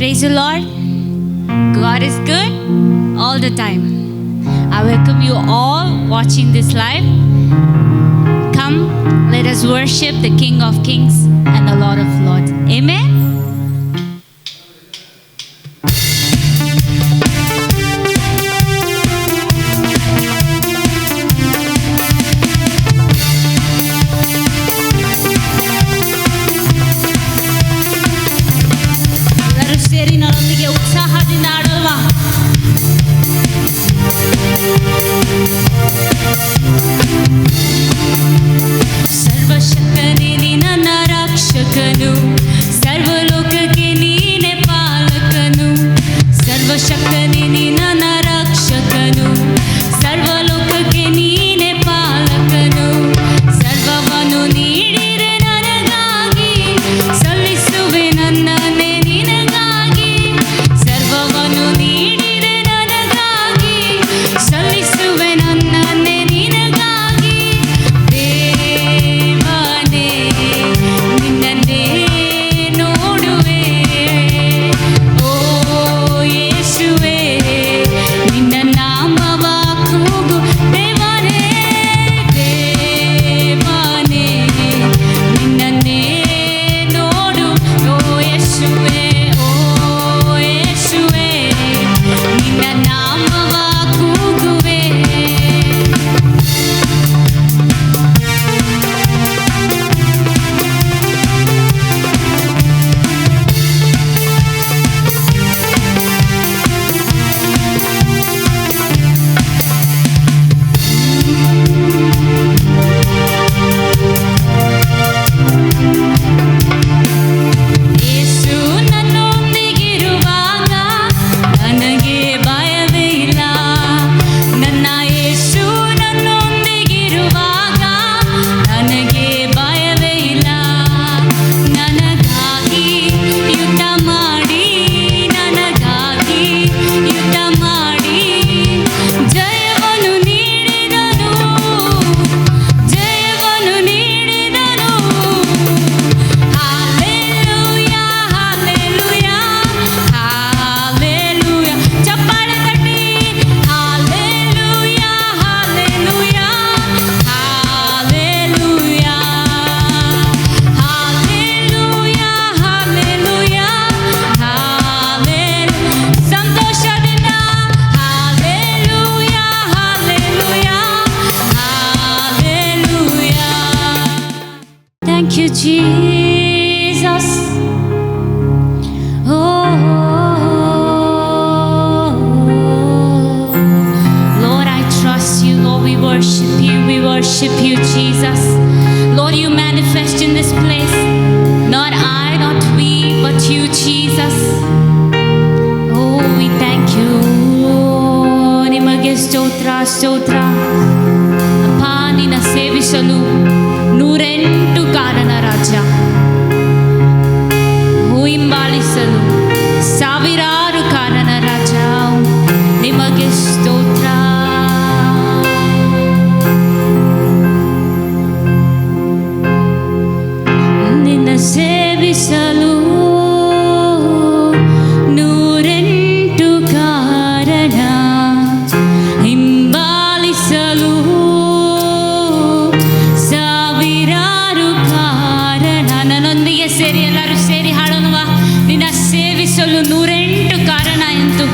Praise the Lord. God is good all the time. I welcome you all watching this live. Come, let us worship the King of Kings and the Lord of Lords. Amen. ಸರ್ವಶಕ್ತನೇ ನಿನ್ನ ರಕ್ಷಕನು, ಸರ್ವಲೋಕಕ್ಕೆ ನೀನೆ ಪಾಲಕನು. ಸರ್ವಶಕ್ತನೇ ನಿನ್ನ ರಕ್ಷಕನು, ಸರ್ವಲೋಕಕ್ಕೆ ನೀನೆ ಪಾಲಕನು. ಸರ್ವವನ್ನು ನೀಡಿರೆ ನನಗಾಗಿ, ಸಲ್ಲಿಸುವೆ ನನ್ನನ್ನೇ ನಿನಗಾಗಿ. ಸರ್ವವನ್ನು ನೀಡಿರೆ ನನಗಾಗಿ, ಸಲ್ಲಿಸುವೆ ನನ್ನನ್ನೇ ನಿನಗಾಗಿ. ದೇವನೇ ನಿನ್ನನ್ನೇ ನೋಡುವೆ, ಓ ಯೇಸುವೇ ನಿನ್ನ ನಾಮವ ಕೂಗು. ದೇವನೇ ದೇವನೇ ನಿನ್ನನ್ನೇ ನೋಡು, ಓ ಯೇಸುವೇ, ಓ ಯೇಸುವೇ ನಿನ್ನ ನಾಮವ ಕೂಗುವೆ. ಯೇಸು ನನ್ನೊಂದಿಗಿರುವಾಗ ನನಗೆ ಭಯವೇ ಇಲ್ಲ. ನನ್ನ ಯೇಸು ನನ್ನೊಂದಿಗಿರುವಾಗ ನನಗೆ ಭಯವೇ ಇಲ್ಲ. ನನಗಾಗಿ ಯುದ್ಧ ಮಾಡಿ, ನನಗಾಗಿ ಯುದ್ಧ ಮಾಡಿ ಜಯವನ್ನು ನೀಡಿದನು, ಜಯವನ್ನು ನೀಡಿದನು. Hallelujah, hallelujah, hallelujah. ಚಪ್ಪಾಳೆ ತಟ್ಟಿ. Hallelujah, hallelujah, hallelujah, hallelujah, hallelujah, hallelujah. ಸಂತೋಷದಿಂದ hallelujah, hallelujah, hallelujah. Thank you, Jesus. Oh, Lord, I trust you. Lord, we worship you. We worship you, Jesus. Lord, you manifest in this place. Not I, not we, but you, Jesus. Oh, we thank you. ನಿಮಗೆ ಸ್ತೋತ್ರ, ಸ್ತೋತ್ರ. ಅಪ್ಪ, ನಿನ್ನ ಸೇವಿಸಲು 108 ಕಾರಣ ರಾಜ, ಹಿಂಬಾಲಿಸಲು ಸಾವಿರಾರು ಕಾರಣ ರಾಜ. ನಿಮಗೆ ಸ್ತೋತ್ರ. ನಿನ್ನ ಸೇವಿಸಲು 108 ಕಾರಣ, ಹಿಂಬಾಲಿಸಲು ಸಾವಿರಾರು ಕಾರಣ. ನನ್ನೊಂದಿಗೆ ಸೇರಿ ಎಲ್ಲರೂ ಸೇರಿ ಹಾಡೋಣವಾ? ನಿನ್ನ ಸೇವಿಸಲು 108 ಕಾರಣ ಎಂದು.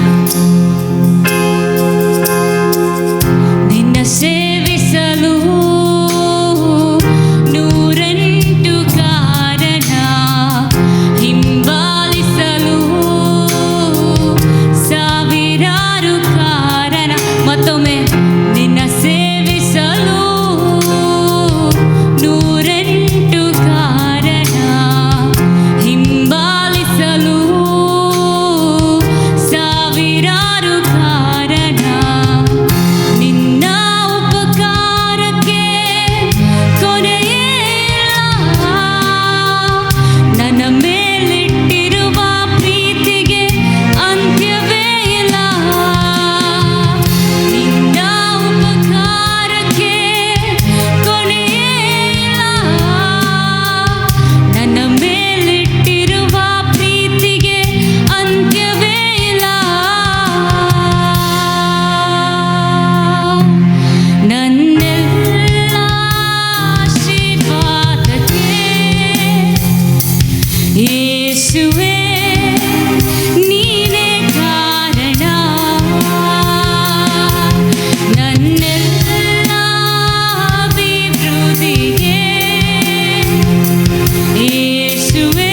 ನಿನ್ನ ಸೇವಿಸಲು 108 ಕಾರಣ, ಹಿಂಬಾಲಿಸಲು ಸಾವಿರಾರು ಕಾರಣ. ಮತ್ತೊಮ್ಮೆ ನಿನ್ನ ಸೇವಿಸಲು 108 ಕಾರಣ, ಹಿಂಬಾಲಿಸಲು ಯೇಸುವೇ ನೀನೇ ಕಾರಣ ನನ್ನೆಲ್ಲ ಅಭಿವೃದ್ಧಿಗೆ. ಯೇಸುವೇ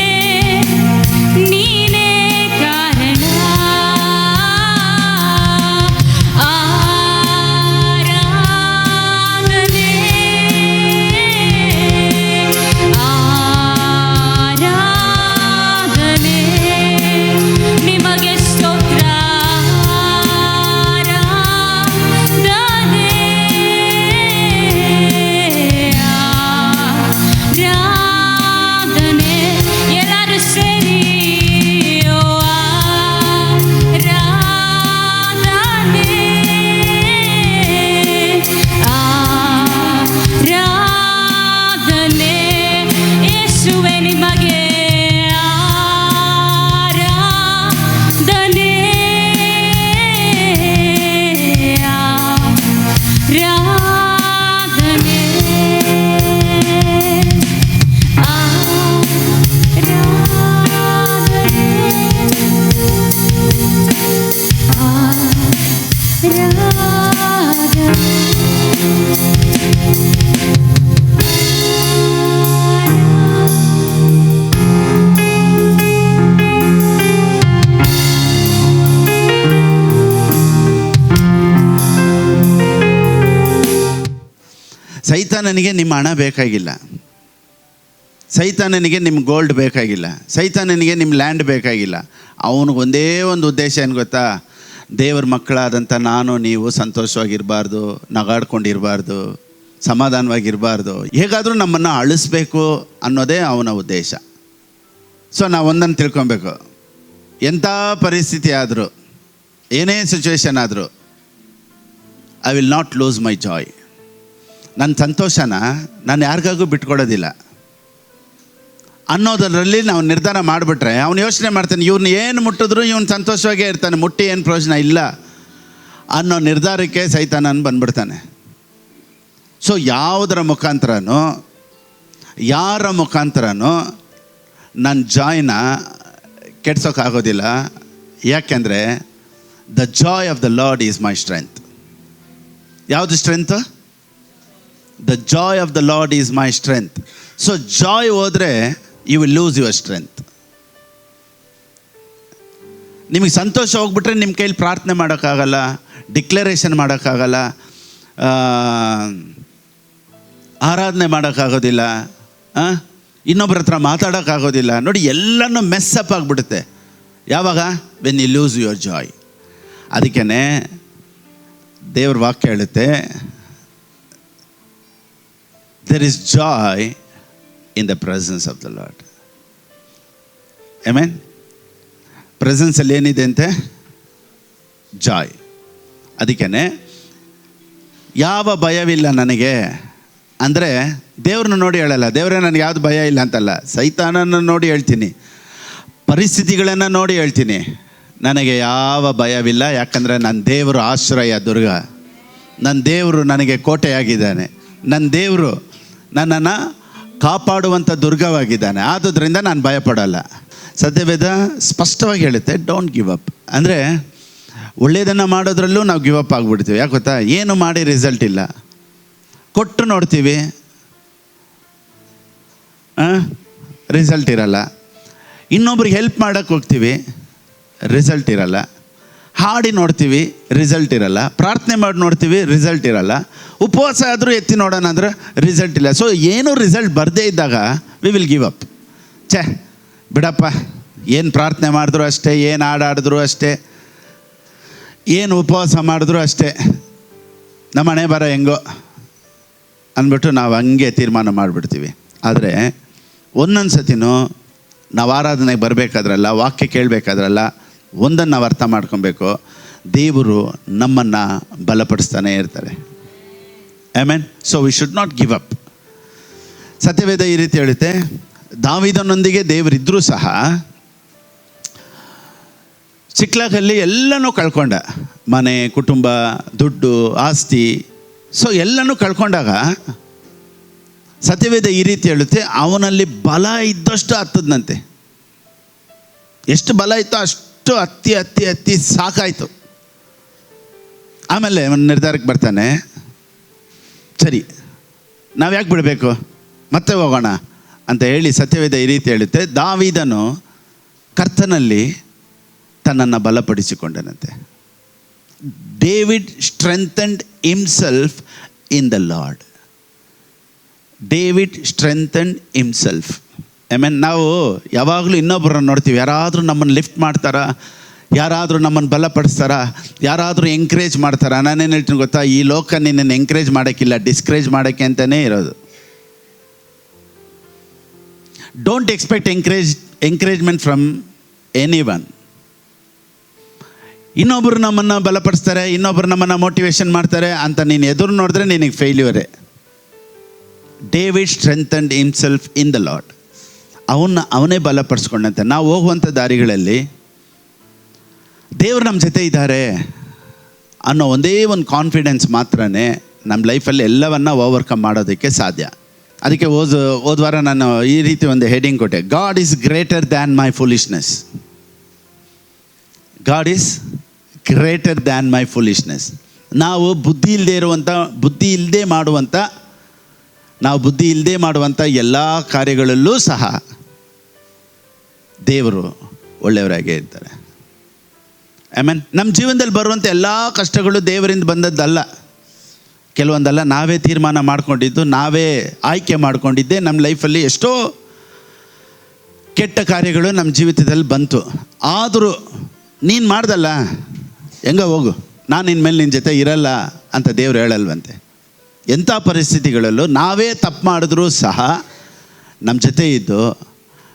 ನೀನೇ ಕಾರಣ. ಆರಾಧನೆ ಆರಾಧನೆ ನಿಮಗೆ ಸ್ತೋತ್ರ. ಆರಾಧನೆ ಆರಾಧನೆ ಎಲ್ಲರೂ ಸೇರಿ ಓ ಆರಾಧನೆ ಆರಾಧನೆ ಯೇಸುವೇ ನಿಮಗೆ ಆರಾಧನೆ ಆರಾಧನೆ ಸೈತಾನನಿಗೆ ನಿಮ್ಮ ಹಣ ಬೇಕಾಗಿಲ್ಲ, ಸೈತಾನನಿಗೆ ನಿಮ್ಮ ಗೋಲ್ಡ್ ಬೇಕಾಗಿಲ್ಲ, ಸೈತಾನನಿಗೆ ನಿಮ್ಮ ಲ್ಯಾಂಡ್ ಬೇಕಾಗಿಲ್ಲ. ಅವನಿಗೆ ಒಂದೇ ಒಂದು ಉದ್ದೇಶ ಏನು ಗೊತ್ತಾ? ದೇವ್ರ ಮಕ್ಕಳಾದಂಥ ನಾನು ನೀವು ಸಂತೋಷವಾಗಿರಬಾರ್ದು, ನಗಾಡ್ಕೊಂಡಿರಬಾರ್ದು, ಸಮಾಧಾನವಾಗಿರಬಾರ್ದು, ಹೇಗಾದರೂ ನಮ್ಮನ್ನು ಅಳಿಸ್ಬೇಕು ಅನ್ನೋದೇ ಅವನ ಉದ್ದೇಶ. ಸೊ ನಾವು ಒಂದನ್ನು ತಿಳ್ಕೊಬೇಕು, ಎಂಥ ಪರಿಸ್ಥಿತಿ ಆದರೂ, ಏನೇ ಸಿಚುವೇಶನ್ ಆದರೂ, ಐ ವಿಲ್ ನಾಟ್ ಲೂಸ್ ಮೈ ಜಾಯ್. ನನ್ನ ಸಂತೋಷನ ನಾನು ಯಾರಿಗಾಗೂ ಬಿಟ್ಕೊಡೋದಿಲ್ಲ ಅನ್ನೋದರಲ್ಲಿ ನಾವು ನಿರ್ಧಾರ ಮಾಡಿಬಿಟ್ರೆ, ಅವನು ಯೋಚನೆ ಮಾಡ್ತಾನೆ, ಇವ್ರನ್ನ ಏನು ಮುಟ್ಟಿದ್ರು ಇವನು ಸಂತೋಷವಾಗೇ ಇರ್ತಾನೆ, ಮುಟ್ಟಿ ಏನು ಪ್ರಯೋಜನ ಇಲ್ಲ ಅನ್ನೋ ನಿರ್ಧಾರಕ್ಕೆ ಸೈತಾನನು ಬಂದ್ಬಿಡ್ತಾನೆ. ಸೊ ಯಾವುದರ ಮುಖಾಂತರನೂ, ಯಾರ ಮುಖಾಂತರನೂ ನನ್ನ ಜಾಯ್ನ ಕೆಡ್ಸೋಕ್ಕಾಗೋದಿಲ್ಲ. ಯಾಕೆಂದರೆ the joy of the lord is my strength. ಯಾವುದು strength? The joy of the lord is my strength. So joy ಹೋದರೆ you will lose your strength. ನಿಮಗೆ ಸಂತೋಷ ಹೋಗ್ಬಿಟ್ರೆ ನಿಮ್ಮ ಕೈಲಿ ಪ್ರಾರ್ಥನೆ ಮಾಡೋಕ್ಕಾಗಲ್ಲ, ಡಿಕ್ಲರೇಷನ್ ಮಾಡೋಕ್ಕಾಗಲ್ಲ, ಆರಾಧನೆ ಮಾಡೋಕ್ಕಾಗೋದಿಲ್ಲ, ಇನ್ನೊಬ್ಬರ ಹತ್ರ ಮಾತಾಡೋಕ್ಕಾಗೋದಿಲ್ಲ. ನೋಡಿ, ಎಲ್ಲನೂ ಮೆಸ್ಸಪ್ ಆಗಿಬಿಡುತ್ತೆ. ಯಾವಾಗ? When you lose your joy. ಅದಕ್ಕೇ ದೇವ್ರ ವಾಕ್ಯ ಹೇಳುತ್ತೆ, there is joy in the presence of the Lord. Amen. Presence ಅಲ್ಲಿ ಏನಿದೆ ಅಂತೆ? ಜಾಯ್. ಅದಕ್ಕೇ ಯಾವ ಭಯವಿಲ್ಲ ನನಗೆ ಅಂದರೆ ದೇವ್ರನ್ನ ನೋಡಿ ಹೇಳಲ್ಲ, ದೇವರೇ ನನಗೆ ಯಾವುದು ಭಯ ಇಲ್ಲ ಅಂತಲ್ಲ, ಸೈತಾನನ್ನು ನೋಡಿ ಹೇಳ್ತೀನಿ, ಪರಿಸ್ಥಿತಿಗಳನ್ನು ನೋಡಿ ಹೇಳ್ತೀನಿ, ನನಗೆ ಯಾವ ಭಯವಿಲ್ಲ. ಯಾಕಂದರೆ ನನ್ನ ದೇವರು ಆಶ್ರಯ ದುರ್ಗ, ನನ್ನ ದೇವರು ನನಗೆ ಕೋಟೆಯಾಗಿದ್ದಾನೆ, ನನ್ನ ದೇವರು ನನ್ನನ್ನು ಕಾಪಾಡುವಂಥ ದುರ್ಗವಾಗಿದ್ದಾನೆ. ಆದುದರಿಂದ ನಾನು ಭಯಪಡಲ್ಲ. ಸತ್ಯವೇದ ಸ್ಪಷ್ಟವಾಗಿ ಹೇಳುತ್ತೆ, ಡೋಂಟ್ ಗಿವ್ ಅಪ್. ಅಂದರೆ ಒಳ್ಳೆಯದನ್ನು ಮಾಡೋದ್ರಲ್ಲೂ ನಾವು ಗಿವ್ ಅಪ್ ಆಗಿಬಿಡ್ತೀವಿ. ಯಾಕೆ ಗೊತ್ತಾ? ಏನು ಮಾಡಿ ರಿಸಲ್ಟ್ ಇಲ್ಲ, ಕೊಟ್ಟು ನೋಡ್ತೀವಿ, ರಿಸಲ್ಟ್ ಇರಲ್ಲ. ಇನ್ನೊಬ್ರಿಗೆ ಹೆಲ್ಪ್ ಮಾಡೋಕ್ಕೆ ಹೋಗ್ತೀವಿ, ರಿಸಲ್ಟ್ ಇರಲ್ಲ. ಹಾಡಿ ನೋಡ್ತೀವಿ, ರಿಸಲ್ಟ್ ಇರಲ್ಲ. ಪ್ರಾರ್ಥನೆ ಮಾಡಿ ನೋಡ್ತೀವಿ, ರಿಸಲ್ಟ್ ಇರಲ್ಲ. ಉಪವಾಸ ಆದರೂ ಎತ್ತಿ ನೋಡೋಣ ಅಂದರೆ ರಿಸಲ್ಟ್ ಇಲ್ಲ. ಸೊ ಏನೂ ರಿಸಲ್ಟ್ ಬರದೇ ಇದ್ದಾಗ ವಿ ವಿಲ್ ಗಿವ್ ಅಪ್. ಬಿಡಪ್ಪ, ಏನು ಪ್ರಾರ್ಥನೆ ಮಾಡಿದ್ರು ಅಷ್ಟೇ, ಏನು ಹಾಡಾಡಿದ್ರು ಅಷ್ಟೇ, ಏನು ಉಪವಾಸ ಮಾಡಿದ್ರು ಅಷ್ಟೇ, ನಮ್ಮ ಹಣೆ ಬರ ಹೆಂಗೋ ಅಂದ್ಬಿಟ್ಟು ನಾವು ಹಂಗೆ ತೀರ್ಮಾನ ಮಾಡಿಬಿಡ್ತೀವಿ. ಆದರೆ ಒಂದೊಂದು ಸತಿನೂ ನಾವು ಆರಾಧನೆಗೆ ಬರಬೇಕಾದ್ರಲ್ಲ, ವಾಕ್ಯ ಕೇಳಬೇಕಾದ್ರಲ್ಲ, ಒಂದನ್ನು ನಾವು ಅರ್ಥ ಮಾಡ್ಕೊಬೇಕು, ದೇವರು ನಮ್ಮನ್ನು ಬಲಪಡಿಸ್ತಾನೆ ಇರ್ತಾರೆ. Amen. So we should not give up. ಸತ್ಯವೇದ ಈ ರೀತಿ ಹೇಳುತ್ತೆ, ದಾವೀದನೊಂದಿಗೆ ದೇವರಿದ್ದರೂ ಸಹ ಚಿಕ್ಲಾಗಲ್ಲಿ ಎಲ್ಲನೂ ಕಳ್ಕೊಂಡ, ಮನೆ, ಕುಟುಂಬ, ದುಡ್ಡು, ಆಸ್ತಿ. ಸೊ ಎಲ್ಲನೂ ಕಳ್ಕೊಂಡಾಗ ಸತ್ಯವೇದ ಈ ರೀತಿ ಹೇಳುತ್ತೆ, ಅವನಲ್ಲಿ ಬಲ ಇದ್ದಷ್ಟು ಹತ್ತದಂತೆ. ಎಷ್ಟು ಬಲ ಇತ್ತೋ ಅಷ್ಟು ಹತ್ತಿ ಹತ್ತಿ ಹತ್ತಿ ಸಾಕಾಯಿತು. ಆಮೇಲೆ ಒಂದು ನಿರ್ಧಾರಕ್ಕೆ ಬರ್ತಾನೆ, ಸರಿ ನಾವು ಯಾಕೆ ಬಿಡಬೇಕು, ಮತ್ತೆ ಹೋಗೋಣ ಅಂತ ಹೇಳಿ ಸತ್ಯವೇದ ಈ ರೀತಿ ಹೇಳುತ್ತೆ, ದಾವೀದನು ಕರ್ತನಲ್ಲಿ ತನ್ನನ್ನು ಬಲಪಡಿಸಿಕೊಂಡನಂತೆ. David strengthened himself in the lord. David strengthened himself. ನಾವು ಯಾವಾಗಲೂ ಇನ್ನೊಬ್ಬರನ್ನು ನೋಡ್ತೀವಿ, ಯಾರಾದರೂ ನಮ್ಮನ್ನು ಲಿಫ್ಟ್ ಮಾಡ್ತಾರಾ, ಯಾರಾದರೂ ನಮ್ಮನ್ನು ಬಲಪಡಿಸ್ತಾರಾ, ಯಾರಾದರೂ ಎಂಕರೇಜ್ ಮಾಡ್ತಾರಾ. ನಾನೇನು ಹೇಳ್ತೀನಿ ಗೊತ್ತಾ, ಈ ಲೋಕ ನಿನ್ನನ್ನು ಎಂಕರೇಜ್ ಮಾಡೋಕ್ಕಿಲ್ಲ, ಡಿಸ್ಕರೇಜ್ ಮಾಡೋಕ್ಕೆ ಅಂತಲೇ ಇರೋದು. Don't expect encouragement from any one. ಇನ್ನೊಬ್ಬರು ನಮ್ಮನ್ನು ಬಲಪಡಿಸ್ತಾರೆ, ಇನ್ನೊಬ್ಬರು ನಮ್ಮನ್ನು ಮೋಟಿವೇಶನ್ ಮಾಡ್ತಾರೆ ಅಂತ ನೀನು ಎದುರು ನೋಡಿದ್ರೆ ನಿನಗೆ ಫೇಲ್ಯೂರೇ. David strengthened himself in the lord. ಅವನೇ ಬಲಪಡಿಸ್ಕೊಂಡಂತೆ. ನಾವು ಹೋಗುವಂಥ ದಾರಿಗಳಲ್ಲಿ ದೇವರು ನಮ್ಮ ಜೊತೆ ಇದ್ದಾರೆ ಅನ್ನೋ ಒಂದೇ ಒಂದು ಕಾನ್ಫಿಡೆನ್ಸ್ ಮಾತ್ರನೇ ನಮ್ಮ ಲೈಫಲ್ಲಿ ಎಲ್ಲವನ್ನ ಓವರ್ಕಮ್ ಮಾಡೋದಕ್ಕೆ ಸಾಧ್ಯ. ಅದಕ್ಕೆ ಹೋದ ವಾರ ನಾನು ಈ ರೀತಿ ಒಂದು ಹೆಡಿಂಗ್ ಕೊಟ್ಟೆ, god is greater than my foolishness. God is greater than my foolishness. ನಾವು ಬುದ್ಧಿ ಇಲ್ಲದೆ ಮಾಡುವಂಥ ಎಲ್ಲ ಕಾರ್ಯಗಳಲ್ಲೂ ಸಹ ದೇವರು ಒಳ್ಳೆಯವರಾಗೇ ಇರ್ತಾರೆ. ಆಮೇನ್. ನಮ್ಮ ಜೀವನದಲ್ಲಿ ಬರುವಂಥ ಎಲ್ಲ ಕಷ್ಟಗಳು ದೇವರಿಂದ ಬಂದದ್ದಲ್ಲ. ಕೆಲವೊಂದಲ್ಲ ನಾವೇ ತೀರ್ಮಾನ ಮಾಡ್ಕೊಂಡಿದ್ದು, ನಾವೇ ಆಯ್ಕೆ ಮಾಡ್ಕೊಂಡಿದ್ದೆ. ನಮ್ಮ ಲೈಫಲ್ಲಿ ಎಷ್ಟೋ ಕೆಟ್ಟ ಕಾರ್ಯಗಳು ನಮ್ಮ ಜೀವಿತದಲ್ಲಿ ಬಂತು. ಆದರೂ ನೀನು ಮಾಡ್ದಲ್ಲ, ಹೆಂಗ ಹೋಗು, ನಾನು ಇನ್ಮೇಲೆ ನಿನ್ನ ಜೊತೆ ಇರಲ್ಲ ಅಂತ ದೇವ್ರು ಹೇಳಲ್ವಂತೆ. ಎಂಥ ಪರಿಸ್ಥಿತಿಗಳಲ್ಲೂ ನಾವೇ ತಪ್ಪು ಮಾಡಿದ್ರೂ ಸಹ ನಮ್ಮ ಜೊತೆ ಇದ್ದು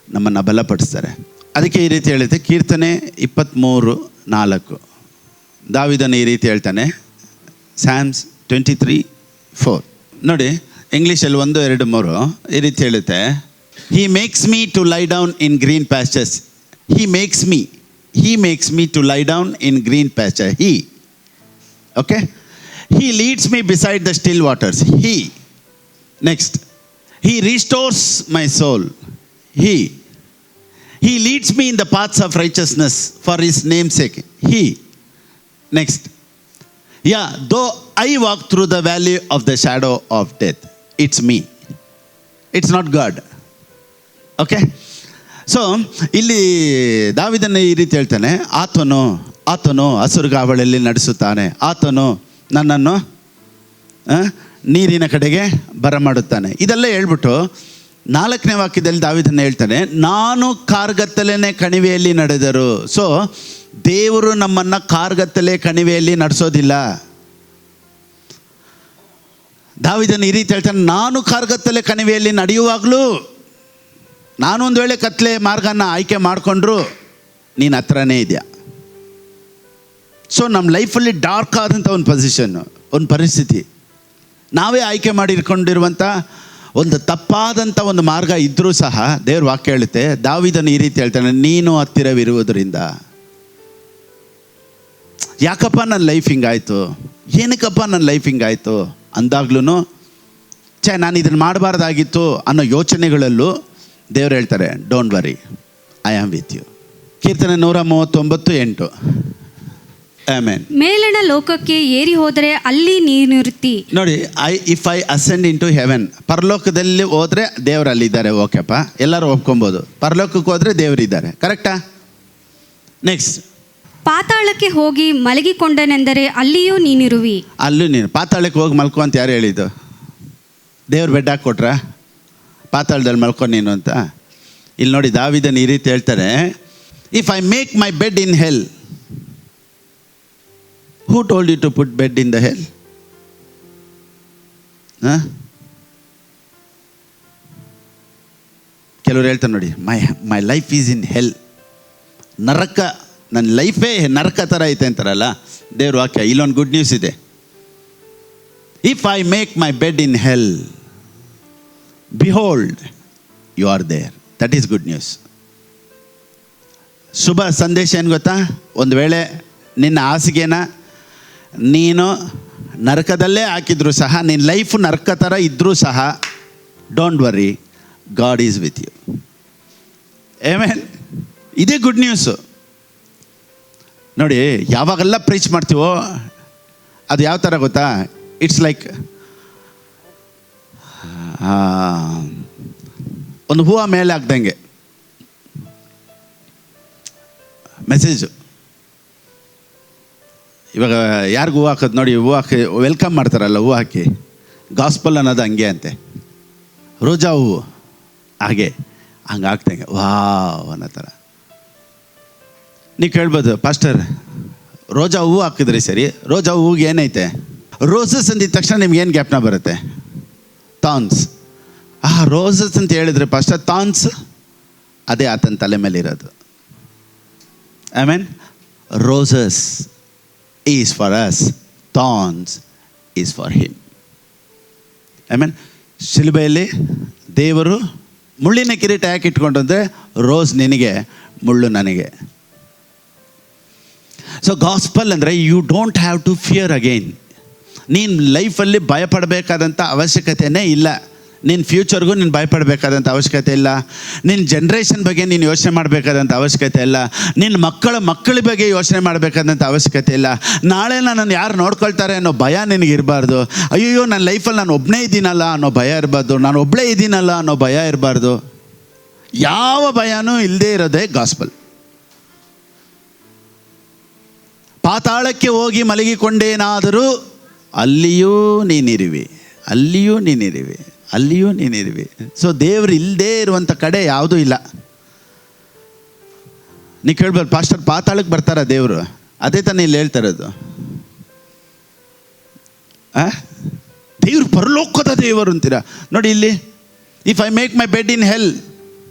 ನಮ್ಮನ್ನು ಬಲಪಡಿಸ್ತಾರೆ. ಅದಕ್ಕೆ ಈ ರೀತಿ ಹೇಳುತ್ತೆ, ಕೀರ್ತನೆ 23:4 ದಾವೀದನು ಈ ರೀತಿ ಹೇಳ್ತಾನೆ, ಸ್ಯಾಮ್ಸ್ 23:4. ನೋಡಿ, ಇಂಗ್ಲೀಷಲ್ಲಿ 1, 2, 3 ಈ ರೀತಿ ಹೇಳುತ್ತೆ, he makes me to lie down in green pastures. He makes me to lie down in green pasture. Okay, he leads me beside the still waters. Next, he restores my soul. He leads me in the paths of righteousness for his name's sake. Next, though I walk through the valley of the shadow of death, it's me, it's not God. Okay, so ಇಲ್ಲಿ ದಾವೀದನು ಈ ರೀತಿ ಹೇಳ್ತಾನೆ, ಆತನು ಹಸುರುಗಾವಳಲ್ಲಿ ನಡೆಸುತ್ತಾನೆ, ಆತನು ನನ್ನನ್ನು ನೀರಿನ ಕಡೆಗೆ ಬರಮಾಡುತ್ತಾನೆ. ಇದೆಲ್ಲ ಹೇಳ್ಬಿಟ್ಟು 4ನೇ ವಾಕ್ಯದಲ್ಲಿ ದಾವೀದನು ಹೇಳ್ತಾನೆ, ನಾನು ಕಾರ್ಗತ್ತಲೆ ಕಣಿವೆಯಲ್ಲಿ ನಡೆದರು. ಸೊ ದೇವರು ನಮ್ಮನ್ನು ಕಾರ್ಗತ್ತಲೆ ಕಣಿವೆಯಲ್ಲಿ ನಡೆಸೋದಿಲ್ಲ. ದಾವೀದನು ಈ ರೀತಿ ಹೇಳ್ತಾನೆ, ನಾನು ಕಾರ್ಗತ್ತಲೆ ಕಣಿವೆಯಲ್ಲಿ ನಡೆಯುವಾಗಲೂ, ನಾನು ಒಂದು ವೇಳೆ ಕತ್ಲೆ ಮಾರ್ಗನ ಆಯ್ಕೆ ಮಾಡಿಕೊಂಡ್ರು ನೀನು ಹತ್ರನೇ ಇದೆಯಾ. ಸೊ ನಮ್ಮ ಲೈಫಲ್ಲಿ ಡಾರ್ಕ್ ಆದಂಥ ಒಂದು ಪೊಸಿಷನ್ನು, ಒಂದು ಪರಿಸ್ಥಿತಿ, ನಾವೇ ಆಯ್ಕೆ ಮಾಡಿರ್ಕೊಂಡಿರುವಂಥ ಒಂದು ತಪ್ಪಾದಂಥ ಒಂದು ಮಾರ್ಗ ಇದ್ದರೂ ಸಹ ದೇವ್ರ ವಾಕ್ಯ ಹೇಳುತ್ತೆ, ದಾವೀದನು ಈ ರೀತಿ ಹೇಳ್ತಾನೆ, ನೀನು ಹತ್ತಿರವಿರುವುದರಿಂದ. ಯಾಕಪ್ಪ ನನ್ನ ಲೈಫ್ ಹಿಂಗಾಯಿತು, ಏನಕ್ಕಪ್ಪ ನನ್ನ ಲೈಫ್ ಹಿಂಗಾಯಿತು ಅಂದಾಗ್ಲೂ ನಾನು ಇದನ್ನು ಮಾಡಬಾರ್ದಾಗಿತ್ತು ಅನ್ನೋ ಯೋಚನೆಗಳಲ್ಲೂ ದೇವ್ರು ಹೇಳ್ತಾರೆ, don't worry, I am with you. ಕೀರ್ತನೆ 139:8. ಆಮೆನ್. ಮೇಲಣ ಲೋಕಕ್ಕೆ ಏರಿ ಹೋದರೆ ಅಲ್ಲಿ ನೀನಿರುತ್ತಿ. ನೋಡಿ, if I ascend in to heaven, ಪರಲೋಕದಲ್ಲಿ ಹೋದರೆ ದೇವರು ಅಲ್ಲಿದ್ದಾರೆ. ಓಕೆಪ್ಪ, ಎಲ್ಲರೂ ಒಪ್ಕೊಬೋದು. ಪರಲೋಕಕ್ಕೆ ಹೋದರೆ ದೇವರಿದ್ದಾರೆ, ಕರೆಕ್ಟಾ? ನೆಕ್ಸ್ಟ್, ಪಾತಾಳಕ್ಕೆ ಹೋಗಿ ಮಲಗಿಕೊಂಡನೆಂದರೆ ಅಲ್ಲಿಯೂ ನೀನಿರುವಿ. ಅಲ್ಲೂ ನೀನು. ಪಾತಾಳಕ್ಕೆ ಹೋಗಿ ಮಲ್ಕೊ ಅಂತ ಯಾರು ಹೇಳಿದ್ದು? ದೇವ್ರು ಬೆಡ್ ಹಾಕ್ಕೊಟ್ರ ಪಾತಾಳದಲ್ಲಿ ಮಲ್ಕೊ ನೀನು ಅಂತ? ಇಲ್ಲಿ ನೋಡಿ, ದಾವೀದನು ಈ ರೀತಿ ಹೇಳ್ತಾರೆ, if I make my bed in hell. Who told you to put bed in the hell? ಕೆಲವರು ಹೇಳ್ತಾರೆ ನೋಡಿ, ಮೈ ಲೈಫ್ ಈಸ್ ಇನ್ ಹೆಲ್. ನರಕ, ನನ್ನ ಲೈಫೇ ನರಕ ಥರ ಐತೆ ಅಂತಾರಲ್ಲ ದೇವ್ರ ವಾಕ್ಯ. ಇಲ್ಲೊಂದು ಗುಡ್ ನ್ಯೂಸ್ ಇದೆ, if I make my bed in hell, behold you are there. That is good news. ಶುಭ ಸಂದೇಶ ಏನು ಗೊತ್ತಾ? ಒಂದು ವೇಳೆ ನಿನ್ನ ಹಾಸಿಗೆನ ನೀನು ನರಕದಲ್ಲೇ ಹಾಕಿದ್ರು ಸಹ, ನಿನ್ನ ಲೈಫು ನರಕ ಥರ ಇದ್ದರೂ ಸಹ, don't worry, God is with you. Amen. ಇದೇ ಗುಡ್ ನ್ಯೂಸು. ನೋಡಿ, ಯಾವಾಗೆಲ್ಲ ಪ್ರೀಚ್ ಮಾಡ್ತೀವೋ ಅದು ಯಾವ ಥರ ಗೊತ್ತಾ? ಇಟ್ಸ್ ಲೈಕ್ ಒಂದು ಹೂವು ಮೇಲೆ ಹಾಕ್ದಂಗೆ ಮೆಸೇಜು. ಇವಾಗ ಯಾರಿಗೂ ಹೂವು ಹಾಕೋದು ನೋಡಿ, ಹೂವು ಹಾಕಿ ವೆಲ್ಕಮ್ ಮಾಡ್ತಾರಲ್ಲ, ಹೂವು ಹಾಕಿ. ಗಾಸ್ಪಲ್ ಅನ್ನೋದು ಹಂಗೆ ಅಂತೆ, ರೋಜಾ ಹೂವು ಹಂಗೆ ಹಾಕ್ದಂಗೆ ವಾವ್ ಅನ್ನೋ ಥರ. ನೀವು ಕೇಳ್ಬೋದು, ಪಾಸ್ಟರ್ ರೋಜಾ ಹೂವು ಹಾಕಿದ್ರಿ ಸರಿ, ರೋಜಾ ಹೂವಿಗೆ ಏನೈತೆ? ರೋಸಸ್ ಅಂದಿದ ತಕ್ಷಣ ನಿಮ್ಗೇನು ಜ್ಞಾಪನ ಬರುತ್ತೆ? ಥಾನ್ಸ್. ರೋಸಸ್ ಅಂತ ಹೇಳಿದ್ರೆ ಪಾಸ್ಟರ್, ಥಾನ್ಸ್ ಅದೇ ಆತನ ತಲೆ ಮೇಲೆ ಇರೋದು. I mean roses is for us, thorns is for him. I mean ಶಿಲುಬೆಯಲ್ಲಿ ದೇವರು ಮುಳ್ಳಿನ ಕಿರೀಟ ಯಾಕೆ ಇಟ್ಕೊಂಡು ಅಂದರೆ, ರೋಸ್ ನಿನಗೆ, ಮುಳ್ಳು ನನಗೆ. ಸೊ ಗಾಸ್ಪಲ್ ಅಂದರೆ you don't have to fear again. ನೀನು ಲೈಫಲ್ಲಿ ಭಯಪಡಬೇಕಾದಂಥ ಅವಶ್ಯಕತೆಯೇ ಇಲ್ಲ. ನಿನ್ನ ಫ್ಯೂಚರ್ಗೂ ನೀನು ಭಯಪಡಬೇಕಾದಂಥ ಅವಶ್ಯಕತೆ ಇಲ್ಲ. ನಿನ್ನ ಜನ್ರೇಷನ್ ಬಗ್ಗೆ ನೀನು ಯೋಚನೆ ಮಾಡಬೇಕಾದಂಥ ಅವಶ್ಯಕತೆ ಇಲ್ಲ. ನಿನ್ನ ಮಕ್ಕಳ ಬಗ್ಗೆ ಯೋಚನೆ ಮಾಡಬೇಕಾದಂಥ ಅವಶ್ಯಕತೆ ಇಲ್ಲ. ನಾಳೆ ನನ್ನನ್ನು ಯಾರು ನೋಡ್ಕೊಳ್ತಾರೆ ಅನ್ನೋ ಭಯ ನಿನಗಿರಬಾರ್ದು. ಅಯ್ಯೋ ನನ್ನ ಲೈಫಲ್ಲಿ ನಾನು ಒಬ್ಬನೇ ಇದ್ದೀನಲ್ಲ ಅನ್ನೋ ಭಯ ಇರಬಾರ್ದು. ನಾನು ಒಬ್ಬಳೇ ಇದ್ದೀನಲ್ಲ ಅನ್ನೋ ಭಯ ಇರಬಾರ್ದು. ಯಾವ ಭಯನೂ ಇಲ್ಲದೆ ಇರೋದೇ ಗಾಸ್ಪಲ್. ಪಾತಾಳಕ್ಕೆ ಹೋಗಿ ಮಲಗಿಕೊಂಡೇನಾದರೂ ಅಲ್ಲಿಯೂ ನೀನಿರುವೆ, ಅಲ್ಲಿಯೂ ನೀನಿರುವೆ, ಅಲ್ಲಿಯೂ ನೀನಿರುವೆ. ಸೊ ದೇವರು ಇಲ್ಲದೇ ಇರುವಂಥ ಕಡೆ ಯಾವುದೂ ಇಲ್ಲ. ನೀವು ಕೇಳ್ಬೋದು, ಪಾಸ್ಟರ್ ಪಾತಾಳಕ್ಕೆ ಬರ್ತಾರ ದೇವರು? ಅದೇ ತಾನೇ ಇಲ್ಲಿ ಹೇಳ್ತಾ ಇರೋದು. ದೇವರು ಪರಲೋಕದ ದೇವರು ಅಂತೀರ ನೋಡಿ ಇಲ್ಲಿ. If I make my bed in hell,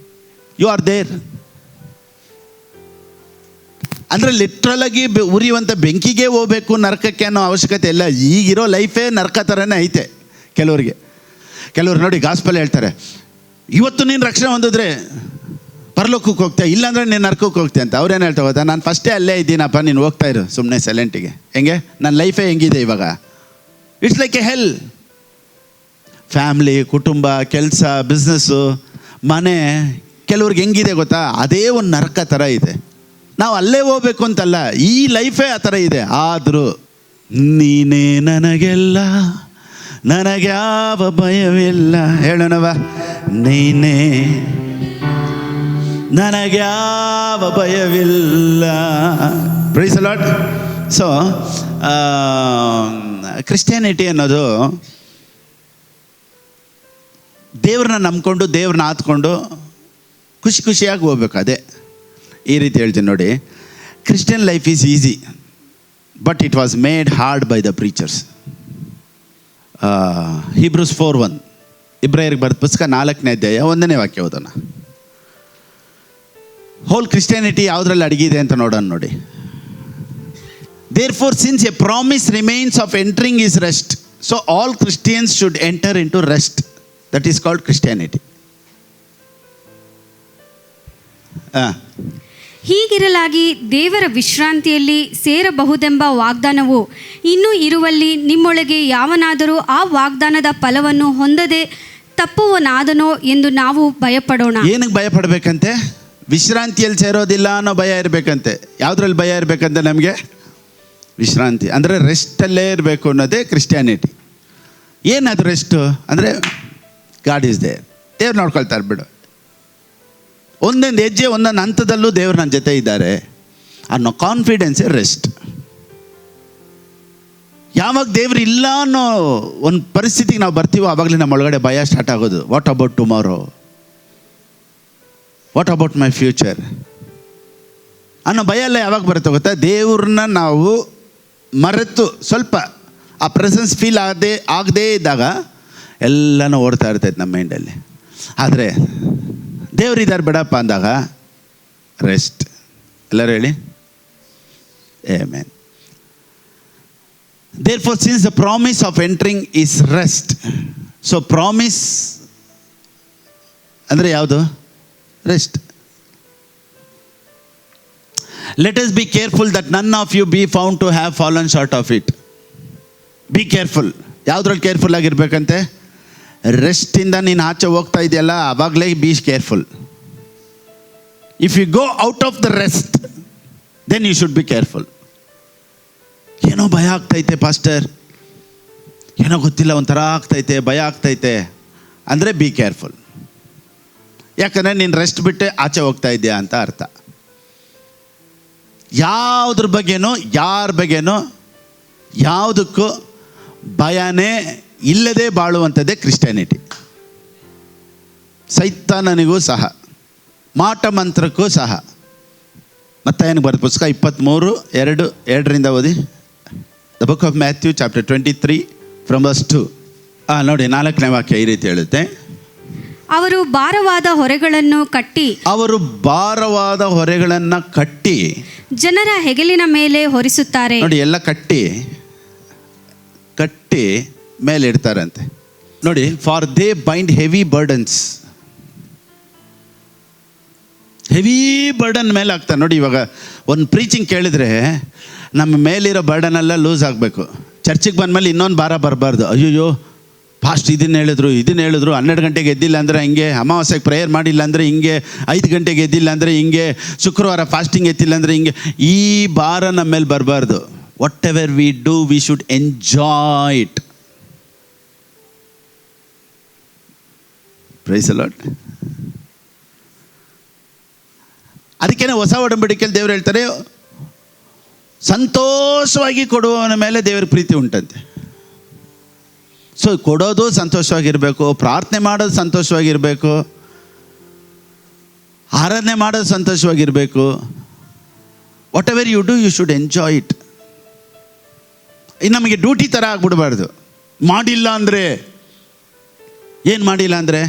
you are there. ಅಂದರೆ ಲಿಟ್ರಲಾಗಿ ಉರಿಯುವಂಥ ಬೆಂಕಿಗೆ ಹೋಗ್ಬೇಕು ನರಕಕ್ಕೆ ಅನ್ನೋ ಅವಶ್ಯಕತೆ ಇಲ್ಲ. ಈಗಿರೋ ಲೈಫೇ ನರಕ ಥರನೇ ಐತೆ ಕೆಲವ್ರು ನೋಡಿ ಗಾಸ್ಪಲ್ ಹೇಳ್ತಾರೆ, ಇವತ್ತು ನೀನು ರಕ್ಷಣೆ ಹೊಂದಿದ್ರೆ ಪರಲೋಕಕ್ಕೆ ಹೋಗ್ತೀಯ, ಇಲ್ಲಾಂದರೆ ನೀನು ನರಕಕ್ಕೆ ಹೋಗ್ತೀಯ ಅಂತ. ಅವ್ರೇನು ಹೇಳ್ತಾ ಹೋದ, ನಾನು ಫಸ್ಟೇ ಅಲ್ಲೇ ಇದ್ದೀನಪ್ಪ, ನೀನು ಹೋಗ್ತಾ ಇರು ಸುಮ್ಮನೆ ಸೈಲೆಂಟಿಗೆ. ಹೆಂಗೆ ನನ್ನ ಲೈಫೇ ಹೆಂಗಿದೆ ಇವಾಗ? It's like a hell. Family, ಕುಟುಂಬ, ಕೆಲಸ, ಬಿಸ್ನೆಸ್ಸು, ಮನೆ, ಕೆಲವ್ರಿಗೆ ಹೆಂಗಿದೆ ಗೊತ್ತಾ? ಅದೇ ಒಂದು ನರಕ ಥರ ಇದೆ. ನಾವು ಅಲ್ಲೇ ಹೋಗ್ಬೇಕು ಅಂತಲ್ಲ, ಈ ಲೈಫೇ ಆ ಥರ ಇದೆ. ಆದರೂ ನೀನೇ ನನಗೆಲ್ಲ, ನನಗ್ಯಾವ ಭಯವಿಲ್ಲ. ಹೇಳೋಣವ, ನೀನೇ ನನಗ್ಯಾವ ಭಯವಿಲ್ಲ. Praise the lord. So Christianity ಅನ್ನೋದು ದೇವ್ರನ್ನ ನಂಬ್ಕೊಂಡು ದೇವ್ರನ್ನ ಆತ್ಕೊಂಡು ಖುಷಿಯಾಗಿ ಹೋಗ್ಬೇಕು. ಅದೇ ಈ ರೀತಿ ಹೇಳ್ತೀನಿ ನೋಡಿ. Christian life is easy, but it was made hard by the preachers. Hebrews 4:1, ಇಬ್ರಾಯರಿಗೆ ಬರೆದ ಪುಸ್ತಕ 4ನೇ ಅಧ್ಯಾಯ 1ನೇ ವಾಕ್ಯ ಓದೋಣ. ಹೋಲ್ ಕ್ರಿಸ್ಟಿಯಾನಿಟಿ ಯಾವುದ್ರಲ್ಲಿ ಅಡಗಿದೆ ಅಂತ ನೋಡೋಣ ನೋಡಿ. Therefore, since a promise remains of entering his rest, so all Christians should enter into rest. That is called Christianity. ಹೀಗಿರಲಾಗಿ ದೇವರ ವಿಶ್ರಾಂತಿಯಲ್ಲಿ ಸೇರಬಹುದೆಂಬ ವಾಗ್ದಾನವು ಇನ್ನೂ ಇರುವಲ್ಲಿ ನಿಮ್ಮೊಳಗೆ ಯಾವನಾದರೂ ಆ ವಾಗ್ದಾನದ ಫಲವನ್ನು ಹೊಂದದೆ ತಪ್ಪುವನಾದನೋ ಎಂದು ನಾವು ಭಯಪಡೋಣ. ಏನಕ್ಕೆ ಭಯಪಡಬೇಕಂತೆ? ವಿಶ್ರಾಂತಿಯಲ್ಲಿ ಸೇರೋದಿಲ್ಲ ಅನ್ನೋ ಭಯ ಇರಬೇಕಂತೆ. ಯಾವುದ್ರಲ್ಲಿ ಭಯ ಇರಬೇಕಂತೆ? ನಮಗೆ ವಿಶ್ರಾಂತಿ ಅಂದರೆ ರೆಸ್ಟಲ್ಲೇ ಇರಬೇಕು ಅನ್ನೋದೇ ಕ್ರಿಸ್ಟಿಯಾನಿಟಿ. ಏನದು ರೆಸ್ಟು ಅಂದರೆ, ಗಾಡ್ ಈಸ್ ದೇರ್, ದೇವ್ರು ನೋಡ್ಕೊಳ್ತಾರೆ ಬಿಡು. ಒಂದೊಂದು ಹೆಜ್ಜೆ ಒಂದೊಂದು ಹಂತದಲ್ಲೂ ದೇವ್ರು ನನ್ನ ಜೊತೆ ಇದ್ದಾರೆ ಅನ್ನೋ ಕಾನ್ಫಿಡೆನ್ಸೇ ರೆಸ್ಟ್. ಯಾವಾಗ ದೇವ್ರು ಇಲ್ಲ ಅನ್ನೋ ಒಂದು ಪರಿಸ್ಥಿತಿಗೆ ನಾವು ಬರ್ತೀವೋ ಆವಾಗಲೇ ನಮ್ಮ ಒಳಗಡೆ ಭಯ ಸ್ಟಾರ್ಟ್ ಆಗೋದು. What about tomorrow, what about my future ಅನ್ನೋ ಭಯ ಎಲ್ಲ ಯಾವಾಗ ಬರುತ್ತೆ ಗೊತ್ತಾ? ದೇವ್ರನ್ನ ನಾವು ಮರೆತು ಸ್ವಲ್ಪ ಆ ಪ್ರೆಸೆನ್ಸ್ ಫೀಲ್ ಆಗದೇ ಇದ್ದಾಗ ಎಲ್ಲನೂ ಓಡ್ತಾ ಇರ್ತೈತೆ ನಮ್ಮ ಮೈಂಡಲ್ಲಿ. ಆದರೆ ದೇವರಿದ್ದಾರೆ ಬಿಡಪ್ಪ ಅಂದಾಗ ರೆಸ್ಟ್. ಎಲ್ಲರೂ ಹೇಳಿ amen. Therefore, since the promise of entering is rest, so promise ಅಂದರೆ ಯಾವುದು? Rest. Let us be careful that none of you be found to have fallen short of it. Be careful. ಯಾವುದ್ರಲ್ಲಿ careful ಆಗಿರ್ಬೇಕಂತೆ? ರೆಸ್ಟಿಂದ ನೀನು ಆಚೆ ಹೋಗ್ತಾ ಇದೆಯಲ್ಲ, ಆವಾಗಲೇ be careful. If you go out of the rest then you should be careful. ಏನೋ ಭಯ ಆಗ್ತೈತೆ ಪಾಸ್ಟರ್, ಏನೋ ಗೊತ್ತಿಲ್ಲ, ಒಂಥರ ಆಗ್ತೈತೆ, ಭಯ ಆಗ್ತೈತೆ ಅಂದರೆ ಬಿ ಕೇರ್ಫುಲ್. ಯಾಕಂದರೆ ನೀನು ರೆಸ್ಟ್ ಬಿಟ್ಟೆ ಆಚೆ ಹೋಗ್ತಾ ಇದೆಯಾ ಅಂತ ಅರ್ಥ. ಯಾವುದ್ರ ಬಗ್ಗೆನೂ ಯಾರ ಬಗ್ಗೆನೂ ಯಾವುದಕ್ಕೂ ಭಯನೇ ಇಲ್ಲದೆ ಬಾಳುವಂಥದ್ದೇ ಕ್ರಿಸ್ಟಿಯಾನಿಟಿ. ಸೈತಾನನಿಗೂ ಸಹ, ಮಾಟ ಮಂತ್ರಕ್ಕೂ ಸಹ. ಮತ್ತೆ ಏನು ಬರೆದ ಪುಸ್ತಕ 23:2 ಓದಿ. The book of Matthew chapter 23 from verse 2. ನೋಡಿ 4ನೇ ವಾಕ್ಯ ಈ ರೀತಿ ಹೇಳುತ್ತೆ. ಅವರು ಭಾರವಾದ ಹೊರೆಗಳನ್ನು ಕಟ್ಟಿ ಜನರ ಹೆಗಲಿನ ಮೇಲೆ ಹೊರಿಸುತ್ತಾರೆ. ನೋಡಿ, ಎಲ್ಲ ಕಟ್ಟಿ ಮೇಲೆ ಇಡ್ತಾರಂತೆ. ನೋಡಿ, for they bind heavy burdens. Heavy burden ಮೇಲೆ ಆಗ್ತಾರೆ. ನೋಡಿ, ಇವಾಗ ಒಂದು ಪ್ರೀಚಿಂಗ್ ಕೇಳಿದರೆ ನಮ್ಮ ಮೇಲಿರೋ ಬರ್ಡನೆಲ್ಲ ಲೂಸ್ ಆಗಬೇಕು. ಚರ್ಚಿಗೆ ಬಂದಮೇಲೆ ಇನ್ನೊಂದು ಭಾರ ಬರಬಾರ್ದು. ಅಯ್ಯೋ ಫಾಸ್ಟ್ ಇದನ್ನು ಹೇಳಿದ್ರು 12 ಗಂಟೆಗೆ ಎದ್ದಿಲ್ಲ ಅಂದರೆ ಹಿಂಗೆ, ಅಮಾವಾಸ್ಯೆಗೆ ಪ್ರೇಯರ್ ಮಾಡಿಲ್ಲ ಅಂದರೆ ಹಿಂಗೆ, 5 ಗಂಟೆಗೆ ಎದ್ದಿಲ್ಲ ಅಂದರೆ ಹಿಂಗೆ, ಶುಕ್ರವಾರ ಫಾಸ್ಟಿಂಗ್ ಎತ್ತಿಲ್ಲ ಅಂದರೆ ಹಿಂಗೆ. ಈ ಭಾರ ನಮ್ಮ ಮೇಲೆ ಬರಬಾರ್ದು. Whatever we do we should enjoy it. Praise the Lord. ಅದಕ್ಕೇನೆ ಹೊಸ ಒಡಂಬಡಿಕೆಯಲ್ಲಿ ದೇವರು ಹೇಳ್ತಾರೆ, ಸಂತೋಷವಾಗಿ ಕೊಡುವವನ ಮೇಲೆ ದೇವರ ಪ್ರೀತಿ ಉಂಟಂತೆ. ಸೊ ಕೊಡೋದು ಸಂತೋಷವಾಗಿರಬೇಕು, ಪ್ರಾರ್ಥನೆ ಮಾಡೋದು ಸಂತೋಷವಾಗಿರಬೇಕು, ಆರಾಧನೆ ಮಾಡೋದು ಸಂತೋಷವಾಗಿರಬೇಕು. Whatever you do you should enjoy it. ನಮಗೆ ಡ್ಯೂಟಿ ಥರ ಆಗ್ಬಿಡ್ಬಾರ್ದು. ಮಾಡಿಲ್ಲ ಅಂದರೆ ಏನು, ಮಾಡಿಲ್ಲ ಅಂದರೆ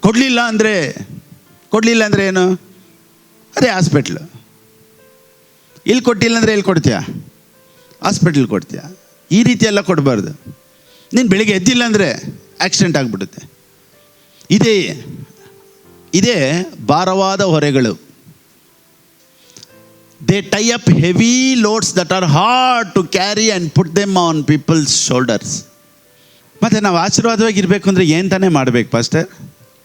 ಕೊಡಲಿಲ್ಲ ಅಂದರೆ ಏನು? ಅದೇ ಹಾಸ್ಪಿಟ್ಲು. ಇಲ್ಲಿ ಕೊಟ್ಟಿಲ್ಲ ಅಂದರೆ ಎಲ್ಲಿ ಕೊಡ್ತೀಯಾ? ಹಾಸ್ಪಿಟ್ಲ್ ಕೊಡ್ತೀಯಾ? ಈ ರೀತಿ ಎಲ್ಲ ಕೊಡಬಾರ್ದು. ನೀನು ಬೆಳಿಗ್ಗೆ ಎದ್ದಿಲ್ಲ ಅಂದರೆ ಆಕ್ಸಿಡೆಂಟ್ ಆಗಿಬಿಡುತ್ತೆ. ಇದೇ ಭಾರವಾದ ಹೊರೆಗಳು. They tie up heavy loads that are hard to carry and put them on people's shoulders. ಮತ್ತು ನಾವು ಆಶೀರ್ವಾದವಾಗಿರಬೇಕು ಅಂದರೆ ಏನು ತಾನೇ ಮಾಡಬೇಕು ಪಾಸ್ಟರ್?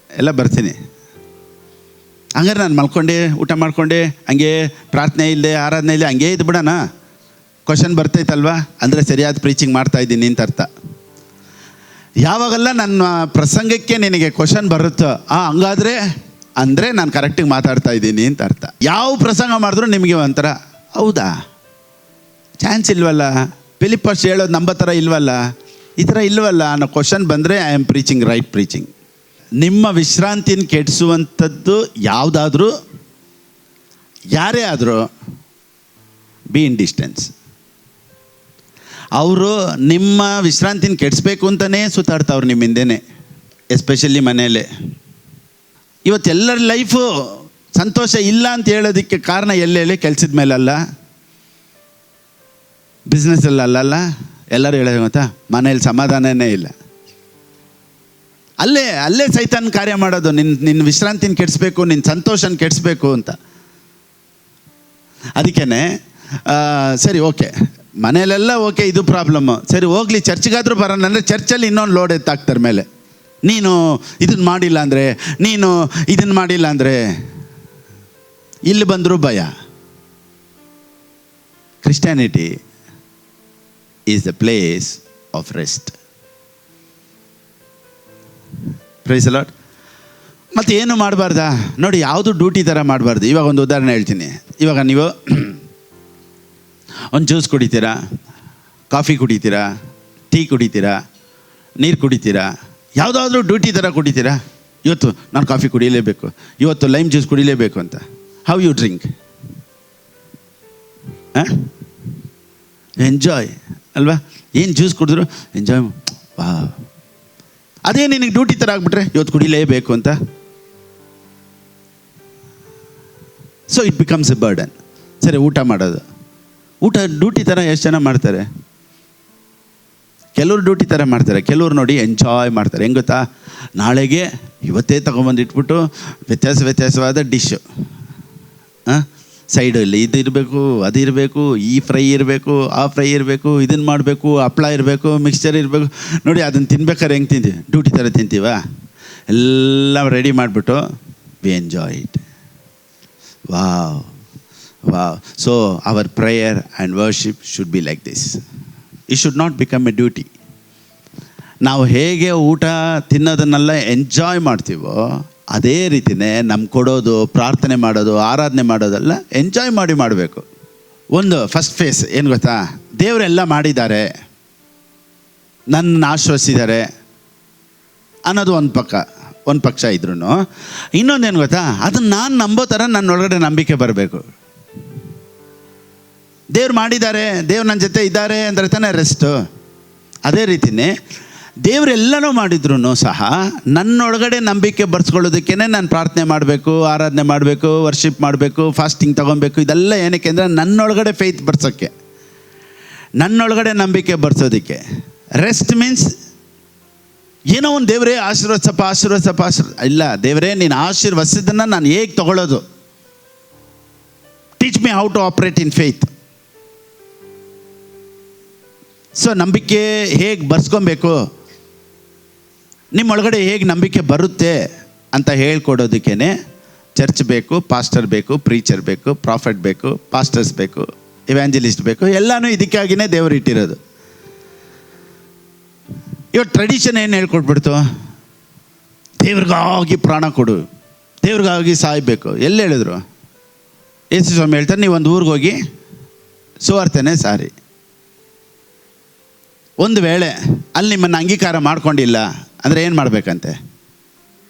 ಎಲ್ಲ ಬರ್ತೀನಿ. ಹಂಗಾರೆ ನಾನು ಮಲ್ಕೊಂಡೆ, ಊಟ ಮಾಡಿಕೊಂಡೆ, ಹಂಗೆ ಪ್ರಾರ್ಥನೆ ಇಲ್ಲದೆ, ಆರಾಧನೆ ಇಲ್ಲದೆ ಹಂಗೆ ಇದು ಬಿಡೋಣ. ಕ್ವಶನ್ ಬರ್ತೈತಲ್ವ ಅಂದರೆ ಸರಿಯಾದ ಪ್ರೀಚಿಂಗ್ ಮಾಡ್ತಾಯಿದ್ದೀನಿ ಅಂತ ಅರ್ಥ. ಯಾವಾಗೆಲ್ಲ ನನ್ನ ಪ್ರಸಂಗಕ್ಕೆ ನಿನಗೆ ಕ್ವಶನ್ ಬರುತ್ತೋ ಹಂಗಾದರೆ ಅಂದರೆ ನಾನು ಕರೆಕ್ಟಿಗೆ ಮಾತಾಡ್ತಾ ಇದ್ದೀನಿ ಅಂತ ಅರ್ಥ. ಯಾವ ಪ್ರಸಂಗ ಮಾಡಿದ್ರು ನಿಮಗೆ ಒಂಥರ ಹೌದಾ, ಚಾನ್ಸ್ ಇಲ್ವಲ್ಲ, ಫಿಲಿಪ್ಪಸ್ ಹೇಳೋದು ನಮ್ಮ ಥರ ಇಲ್ವಲ್ಲ, ಈ ಥರ ಇಲ್ವಲ್ಲ ಅನ್ನೋ ಕ್ವಶನ್ ಬಂದರೆ I am preaching right preaching. ನಿಮ್ಮ ವಿಶ್ರಾಂತಿನ ಕೆಡಿಸುವಂಥದ್ದು ಯಾವುದಾದ್ರೂ, ಯಾರೇ ಆದರೂ ಬಿ ಇನ್ ಡಿಸ್ಟೆನ್ಸ್. ಅವರು ನಿಮ್ಮ ವಿಶ್ರಾಂತಿನ ಕೆಡಿಸ್ಬೇಕು ಅಂತಲೇ ಸುತ್ತಾಡ್ತಾವ್ರು ನಿಮ್ಮ ಹಿಂದೆನೇ, ಎಸ್ಪೆಷಲಿ ಮನೆಯಲ್ಲೇ. ಇವತ್ತೆಲ್ಲರ ಲೈಫು ಸಂತೋಷ ಇಲ್ಲ ಅಂತ ಹೇಳೋದಕ್ಕೆ ಕಾರಣ ಎಲ್ಲೆಲ್ಲಿ? ಕೆಲಸದ ಮೇಲಲ್ಲ, ಬಿಸ್ನೆಸ್ಸಲ್ಲ. ಎಲ್ಲರೂ ಹೇಳೋದು ಗೊತ್ತಾ, ಮನೇಲಿ ಸಮಾಧಾನನೇ ಇಲ್ಲ. ಅಲ್ಲೇ ಸೈತಾನ್ ಕಾರ್ಯ ಮಾಡೋದು. ನಿನ್ನ ವಿಶ್ರಾಂತಿನ ಕೆಡಿಸ್ಬೇಕು, ನಿನ್ನ ಸಂತೋಷನ ಕೆಡಿಸ್ಬೇಕು ಅಂತ. ಅದಕ್ಕೇ ಸರಿ, ಓಕೆ, ಮನೆಯಲ್ಲೆಲ್ಲ ಓಕೆ, ಇದು ಪ್ರಾಬ್ಲಮ್ಮು, ಸರಿ ಹೋಗಲಿ, ಚರ್ಚ್ಗಾದರೂ ಬರೋಣ ಅಂದರೆ ಚರ್ಚಲ್ಲಿ ಇನ್ನೊಂದು ಲೋಡ್ ಎತ್ತಾಕ್ತಾರೆ ಮೇಲೆ. ನೀನು ಇದನ್ನು ಮಾಡಿಲ್ಲ ಅಂದರೆ, ನೀನು ಇದನ್ನು ಮಾಡಿಲ್ಲ ಅಂದರೆ, ಇಲ್ಲಿ ಬಂದರೂ ಭಯ. Christianity is the place of rest. Praise the Lord. ಮತ್ತು ಏನು ಮಾಡಬಾರ್ದಾ? ನೋಡಿ, ಯಾವುದು ಡ್ಯೂಟಿ ಥರ ಮಾಡಬಾರ್ದು. ಇವಾಗ ಒಂದು ಉದಾಹರಣೆ ಹೇಳ್ತೀನಿ. ಇವಾಗ ನೀವು ಒಂದು ಜ್ಯೂಸ್ ಕುಡಿತೀರಾ, ಕಾಫಿ ಕುಡಿತೀರಾ, ಟೀ ಕುಡಿತೀರಾ, ನೀರು ಕುಡಿತೀರಾ, ಯಾವುದಾದ್ರೂ ಡ್ಯೂಟಿ ಥರ ಕುಡಿತೀರಾ. ಇವತ್ತು ನಾನು ಕಾಫಿ ಕುಡಿಯಲೇಬೇಕು, ಇವತ್ತು ಲೈಮ್ ಜ್ಯೂಸ್ ಕುಡಿಯಲೇಬೇಕು ಅಂತ. How you drink? ಎಂಜಾಯ್ ಅಲ್ವಾ? ಏನು ಜ್ಯೂಸ್ ಕುಡಿದ್ರು ಎಂಜಾಯ್. ವಾ, ಅದೇ ನಿನಗೆ ಡ್ಯೂಟಿ ಥರ ಆಗಿಬಿಟ್ರೆ ಇವತ್ತು ಕುಡಿಲೇಬೇಕು ಅಂತ. So it becomes A burden. ಸರಿ, ಊಟ ಮಾಡೋದು, ಊಟ ಡ್ಯೂಟಿ ಥರ ಎಷ್ಟು ಜನ ಮಾಡ್ತಾರೆ? ಕೆಲವ್ರು ಡ್ಯೂಟಿ ಥರ ಮಾಡ್ತಾರೆ, ಕೆಲವ್ರು ನೋಡಿ ಎಂಜಾಯ್ ಮಾಡ್ತಾರೆ. ಹೆಂಗೆ ಗೊತ್ತಾ? ನಾಳೆಗೆ ಇವತ್ತೇ ತೊಗೊಂಬಂದಿಟ್ಬಿಟ್ಟು ವ್ಯತ್ಯಾಸವಾದ ಡಿಶ್ಶು, ಸೈಡಲ್ಲಿ ಇದು ಇರಬೇಕು, ಅದು ಇರಬೇಕು, ಈ ಫ್ರೈ ಇರಬೇಕು, ಆ ಫ್ರೈ ಇರಬೇಕು, ಇದನ್ನು ಮಾಡಬೇಕು, ಹಪ್ಳ ಇರಬೇಕು, ಮಿಕ್ಸ್ಚರ್ ಇರಬೇಕು. ನೋಡಿ, ಅದನ್ನು ತಿನ್ಬೇಕಾದ್ರೆ ಹೆಂಗೆ ತಿಂತೀವಿ? ಡ್ಯೂಟಿ ಥರ ತಿಂತೀವ? ಎಲ್ಲ ರೆಡಿ ಮಾಡಿಬಿಟ್ಟು V enjoy it. Wow wow. So our prayer and worship should be like this. It should not become A duty. ನಾವು ಹೇಗೆ ಊಟ ತಿನ್ನೋದನ್ನೆಲ್ಲ ಎಂಜಾಯ್ ಮಾಡ್ತೀವೋ ಅದೇ ರೀತಿಯೇ ನಮ್ಮ ಕೊಡೋದು, ಪ್ರಾರ್ಥನೆ ಮಾಡೋದು, ಆರಾಧನೆ ಮಾಡೋದೆಲ್ಲ ಎಂಜಾಯ್ ಮಾಡಿ ಮಾಡಬೇಕು. ಒಂದು ಫಸ್ಟ್ ಫೇಸ್ ಏನು ಗೊತ್ತಾ, ದೇವರೆಲ್ಲ ಮಾಡಿದ್ದಾರೆ, ನನ್ನ ಆಶ್ವಸಿದ್ದಾರೆ ಅನ್ನೋದು ಒಂದು ಪಕ್ಷ ಇದ್ರೂ, ಇನ್ನೊಂದೇನು ಗೊತ್ತಾ, ಅದನ್ನು ನಾನು ನಂಬೋ ಥರ ನನ್ನೊಳಗಡೆ ನಂಬಿಕೆ ಬರಬೇಕು. ದೇವ್ರು ಮಾಡಿದ್ದಾರೆ, ದೇವ್ರು ನನ್ನ ಜೊತೆ ಇದ್ದಾರೆ ಅಂದರೆ ತಾನೇ ರೆಸ್ಟು. ಅದೇ ರೀತಿಯೇ ದೇವರೆಲ್ಲನೂ ಮಾಡಿದ್ರು ಸಹ ನನ್ನೊಳಗಡೆ ನಂಬಿಕೆ ಬರ್ಸ್ಕೊಳ್ಳೋದಕ್ಕೇ ನಾನು ಪ್ರಾರ್ಥನೆ ಮಾಡಬೇಕು, ಆರಾಧನೆ ಮಾಡಬೇಕು, ವರ್ಷಿಪ್ ಮಾಡಬೇಕು, ಫಾಸ್ಟಿಂಗ್ ತೊಗೊಬೇಕು. ಇದೆಲ್ಲ ಏನಕ್ಕೆ ಅಂದರೆ ನನ್ನೊಳಗಡೆ ಫೇತ್ ಬರ್ಸೋಕ್ಕೆ, ನನ್ನೊಳಗಡೆ ನಂಬಿಕೆ ಬರ್ಸೋದಕ್ಕೆ. ರೆಸ್ಟ್ ಮೀನ್ಸ್ ಏನೋ ಒಂದು ದೇವರೇ ಆಶೀರ್ವದಿಸಪ್ಪ ಇಲ್ಲ, ದೇವರೇ ನೀನು ಆಶೀರ್ವದಿಸಿದ್ದನ್ನು ನಾನು ಹೇಗೆ ತೊಗೊಳ್ಳೋದು, teach me how to operate in faith. So ನಂಬಿಕೆ ಹೇಗೆ ಬರ್ಸ್ಕೊಬೇಕು, ನಿಮ್ಮೊಳಗಡೆ ಹೇಗೆ ನಂಬಿಕೆ ಬರುತ್ತೆ ಅಂತ ಹೇಳ್ಕೊಡೋದಕ್ಕೇ ಚರ್ಚ್ ಬೇಕು, ಪಾಸ್ಟರ್ ಬೇಕು, ಪ್ರೀಚರ್ ಬೇಕು, ಪ್ರಾಫೆಟ್ ಬೇಕು, ಪಾಸ್ಟರ್ಸ್ ಬೇಕು, ಇವ್ಯಾಂಜಲಿಸ್ಟ್ ಬೇಕು. ಎಲ್ಲನೂ ಇದಕ್ಕಾಗಿಯೇ ದೇವರು ಇಟ್ಟಿರೋದು. ಇವತ್ತು ಟ್ರೆಡಿಷನ್ ಏನು ಹೇಳ್ಕೊಟ್ಬಿಡ್ತು, ದೇವ್ರಿಗಾಗಿ ಪ್ರಾಣ ಕೊಡು, ದೇವ್ರಿಗಾಗಿ ಸಾಯಬೇಕು. ಎಲ್ಲಿ ಹೇಳಿದ್ರು? ಯೇಸು ಸ್ವಾಮಿ ಹೇಳ್ತಾರೆ, ನೀವು ಒಂದು ಊರಿಗೆ ಹೋಗಿ ಸುವಾರ್ತೆನೇ ಸಾರಿ. ಒಂದು ವೇಳೆ ಅಲ್ಲಿ ನಿಮ್ಮನ್ನು ಅಂಗೀಕಾರ ಮಾಡ್ಕೊಂಡಿಲ್ಲ ಅಂದರೆ ಏನು ಮಾಡಬೇಕಂತೆ?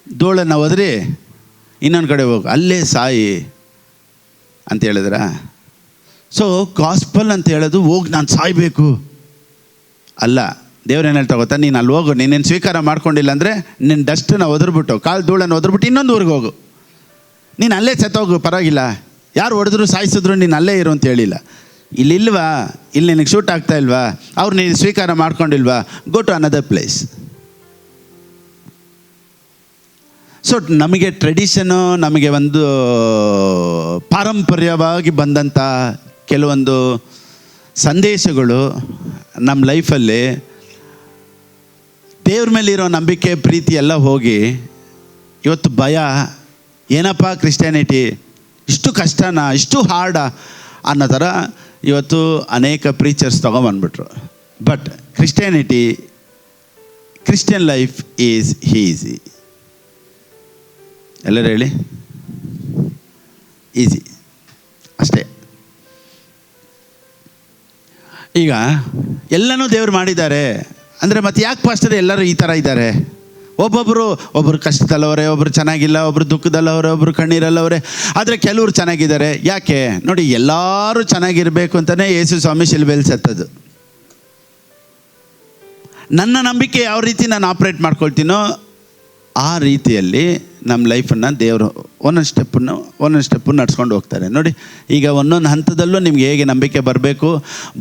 ಧೂಳನ್ನು ಒದರಿ ಇನ್ನೊಂದು ಕಡೆ ಹೋಗು, ಅಲ್ಲೇ ಸಾಯಿ ಅಂತ ಹೇಳಿದ್ರ. ಸೊ ಗಾಸ್ಪಲ್ ಅಂತ ಹೇಳೋದು ಹೋಗಿ ನಾನು ಸಾಯಬೇಕು ಅಲ್ಲ. ದೇವ್ರೇನು ಹೇಳ್ತಾ ಗೊತ್ತಾ, ನೀನು ಅಲ್ಲಿ ಹೋಗು, ನೀನೇನು ಸ್ವೀಕಾರ ಮಾಡ್ಕೊಂಡಿಲ್ಲ ಅಂದರೆ ನಿನ್ನ ಡಸ್ಟನ್ನು ಒದರ್ಬಿಟ್ಟು, ಕಾಲು ಧೂಳನ್ನು ಒದರ್ಬಿಟ್ಟು ಇನ್ನೊಂದು ಊರಿಗೆ ಹೋಗು, ನೀನು ಅಲ್ಲೇ ಸತ್ತೋಗು, ಪರವಾಗಿಲ್ಲ, ಯಾರು ಹೊಡೆದ್ರು ಸಾಯಿಸಿದ್ರು ನೀನು ಅಲ್ಲೇ ಇರು ಅಂತ ಹೇಳಿಲ್ಲ. ಇಲ್ಲಿಲ್ವಾ, ಇಲ್ಲಿ ನಿನಗೆ ಶೂಟ್ ಆಗ್ತಾ ಇಲ್ವಾ, ಅವ್ರು ನೀನು ಸ್ವೀಕಾರ ಮಾಡ್ಕೊಂಡಿಲ್ವಾ, go to another place. So ನಮಗೆ ಟ್ರೆಡಿಷನು, ನಮಗೆ ಒಂದು ಪಾರಂಪರ್ಯವಾಗಿ ಬಂದಂಥ ಕೆಲವೊಂದು ಸಂದೇಶಗಳು ನಮ್ಮ ಲೈಫಲ್ಲಿ ದೇವ್ರ ಮೇಲಿರೋ ನಂಬಿಕೆ, ಪ್ರೀತಿ ಎಲ್ಲ ಹೋಗಿ ಇವತ್ತು ಭಯ, ಏನಪ್ಪ ಕ್ರಿಶ್ಚಿಯಾನಿಟಿ ಇಷ್ಟು ಕಷ್ಟನಾ, ಇಷ್ಟು ಹಾರ್ಡಾ ಅನ್ನೋ ಥರ ಇವತ್ತು ಅನೇಕ ಪ್ರೀಚರ್ಸ್ ತೊಗೊಂಬಂದ್ಬಿಟ್ರು. But Christian life is easy. ಎಲ್ಲರೂ ಹೇಳಿ, ಈಸಿ ಅಷ್ಟೇ. ಈಗ ಎಲ್ಲನೂ ದೇವ್ರು ಮಾಡಿದ್ದಾರೆ ಅಂದರೆ ಮತ್ತೆ ಯಾಕೆ ಪಾಸ್ಟರ್ ಎಲ್ಲರೂ ಈ ಥರ ಇದ್ದಾರೆ? ಒಬ್ಬರು ಕಷ್ಟದಲ್ಲವರೆ, ಒಬ್ಬರು ಚೆನ್ನಾಗಿಲ್ಲ, ಒಬ್ಬರು ದುಃಖದಲ್ಲವರೆ, ಒಬ್ಬರು ಕಣ್ಣೀರಲ್ಲವರೆ. ಆದರೆ ಕೆಲವರು ಚೆನ್ನಾಗಿದ್ದಾರೆ. ಯಾಕೆ ನೋಡಿ, ಎಲ್ಲರೂ ಚೆನ್ನಾಗಿರಬೇಕು ಅಂತಲೇ ಯೇಸು ಸ್ವಾಮಿ ಶಿಲುಬೆಯಲ್ಲಿ ಸತ್ತದ್ದು. ನನ್ನ ನಂಬಿಕೆ ಯಾವ ರೀತಿ ನಾನು ಆಪ್ರೇಟ್ ಮಾಡ್ಕೊಳ್ತೀನೋ ಆ ರೀತಿಯಲ್ಲಿ ನಮ್ಮ ಲೈಫನ್ನು ದೇವರು ಒಂದೊಂದು ಸ್ಟೆಪ್ಪು ನಡ್ಸ್ಕೊಂಡು ಹೋಗ್ತಾರೆ. ನೋಡಿ, ಈಗ ಒಂದೊಂದು ಹಂತದಲ್ಲೂ ನಿಮ್ಗೆ ಹೇಗೆ ನಂಬಿಕೆ ಬರಬೇಕು,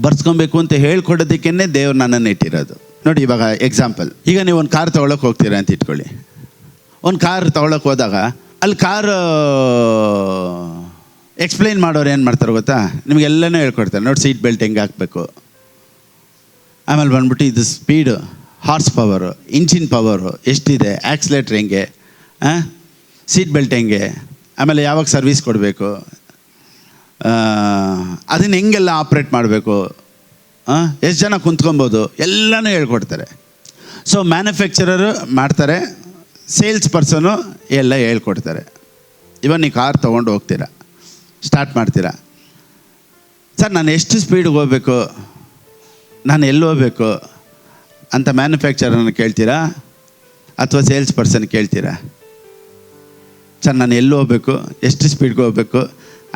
ಬರ್ಸ್ಕೊಬೇಕು ಅಂತ ಹೇಳ್ಕೊಡೋದಕ್ಕೇ ದೇವ್ರು ನನ್ನನ್ನು ಇಟ್ಟಿರೋದು. ನೋಡಿ, ಇವಾಗ ಎಕ್ಸಾಂಪಲ್, ಈಗ ನೀವು ಒಂದು ಕಾರ್ ತೊಗೊಳಕ್ಕೆ ಹೋಗ್ತೀರಾ ಅಂತ ಇಟ್ಕೊಳ್ಳಿ. ಒಂದು ಕಾರ್ ತೊಗೊಳಕ್ಕೆ ಹೋದಾಗ ಅಲ್ಲಿ ಕಾರು ಎಕ್ಸ್ಪ್ಲೈನ್ ಮಾಡೋರು ಏನು ಮಾಡ್ತಾರೆ ಗೊತ್ತಾ, ನಿಮಗೆಲ್ಲನೂ ಹೇಳ್ಕೊಡ್ತಾರೆ. ನೋಡಿ, ಸೀಟ್ ಬೆಲ್ಟ್ ಹೆಂಗೆ ಹಾಕಬೇಕು, ಆಮೇಲೆ ಬಂದ್ಬಿಟ್ಟು ಇದು speed, horse power, engine power ಎಷ್ಟಿದೆ, ಆ್ಯಕ್ಸಿಲೇಟ್ರ್ ಹೆಂಗೆ, ಸೀಟ್ ಬೆಲ್ಟ್ ಹೆಂಗೆ, ಆಮೇಲೆ ಯಾವಾಗ ಸರ್ವಿಸ್ ಕೊಡಬೇಕು, ಅದನ್ನು ಹೆಂಗೆಲ್ಲ ಆಪ್ರೇಟ್ ಮಾಡಬೇಕು, ಎಷ್ಟು ಜನ ಕುಂತ್ಕೊಬೋದು, ಎಲ್ಲನೂ ಹೇಳ್ಕೊಡ್ತಾರೆ. ಸೊ ಮ್ಯಾನುಫ್ಯಾಕ್ಚರರು ಮಾಡ್ತಾರೆ, ಸೇಲ್ಸ್ ಪರ್ಸನು ಎಲ್ಲ ಹೇಳ್ಕೊಡ್ತಾರೆ. ಇವನ್ ನೀವು ಕಾರ್ ತೊಗೊಂಡು ಹೋಗ್ತೀರಾ, ಸ್ಟಾರ್ಟ್ ಮಾಡ್ತೀರಾ. ಸರ್ ನಾನು ಎಷ್ಟು ಸ್ಪೀಡ್ಗೆ ಹೋಗ್ಬೇಕು, ನಾನು ಎಲ್ಲಿ ಹೋಗ್ಬೇಕು ಅಂತ ಮ್ಯಾನುಫ್ಯಾಕ್ಚರನ್ನು ಕೇಳ್ತೀರಾ ಅಥವಾ ಸೇಲ್ಸ್ ಪರ್ಸನ್ ಕೇಳ್ತೀರಾ? ಸರ್ ನಾನು ಎಲ್ಲಿ ಹೋಗ್ಬೇಕು, ಎಷ್ಟು ಸ್ಪೀಡ್ಗೆ ಹೋಗ್ಬೇಕು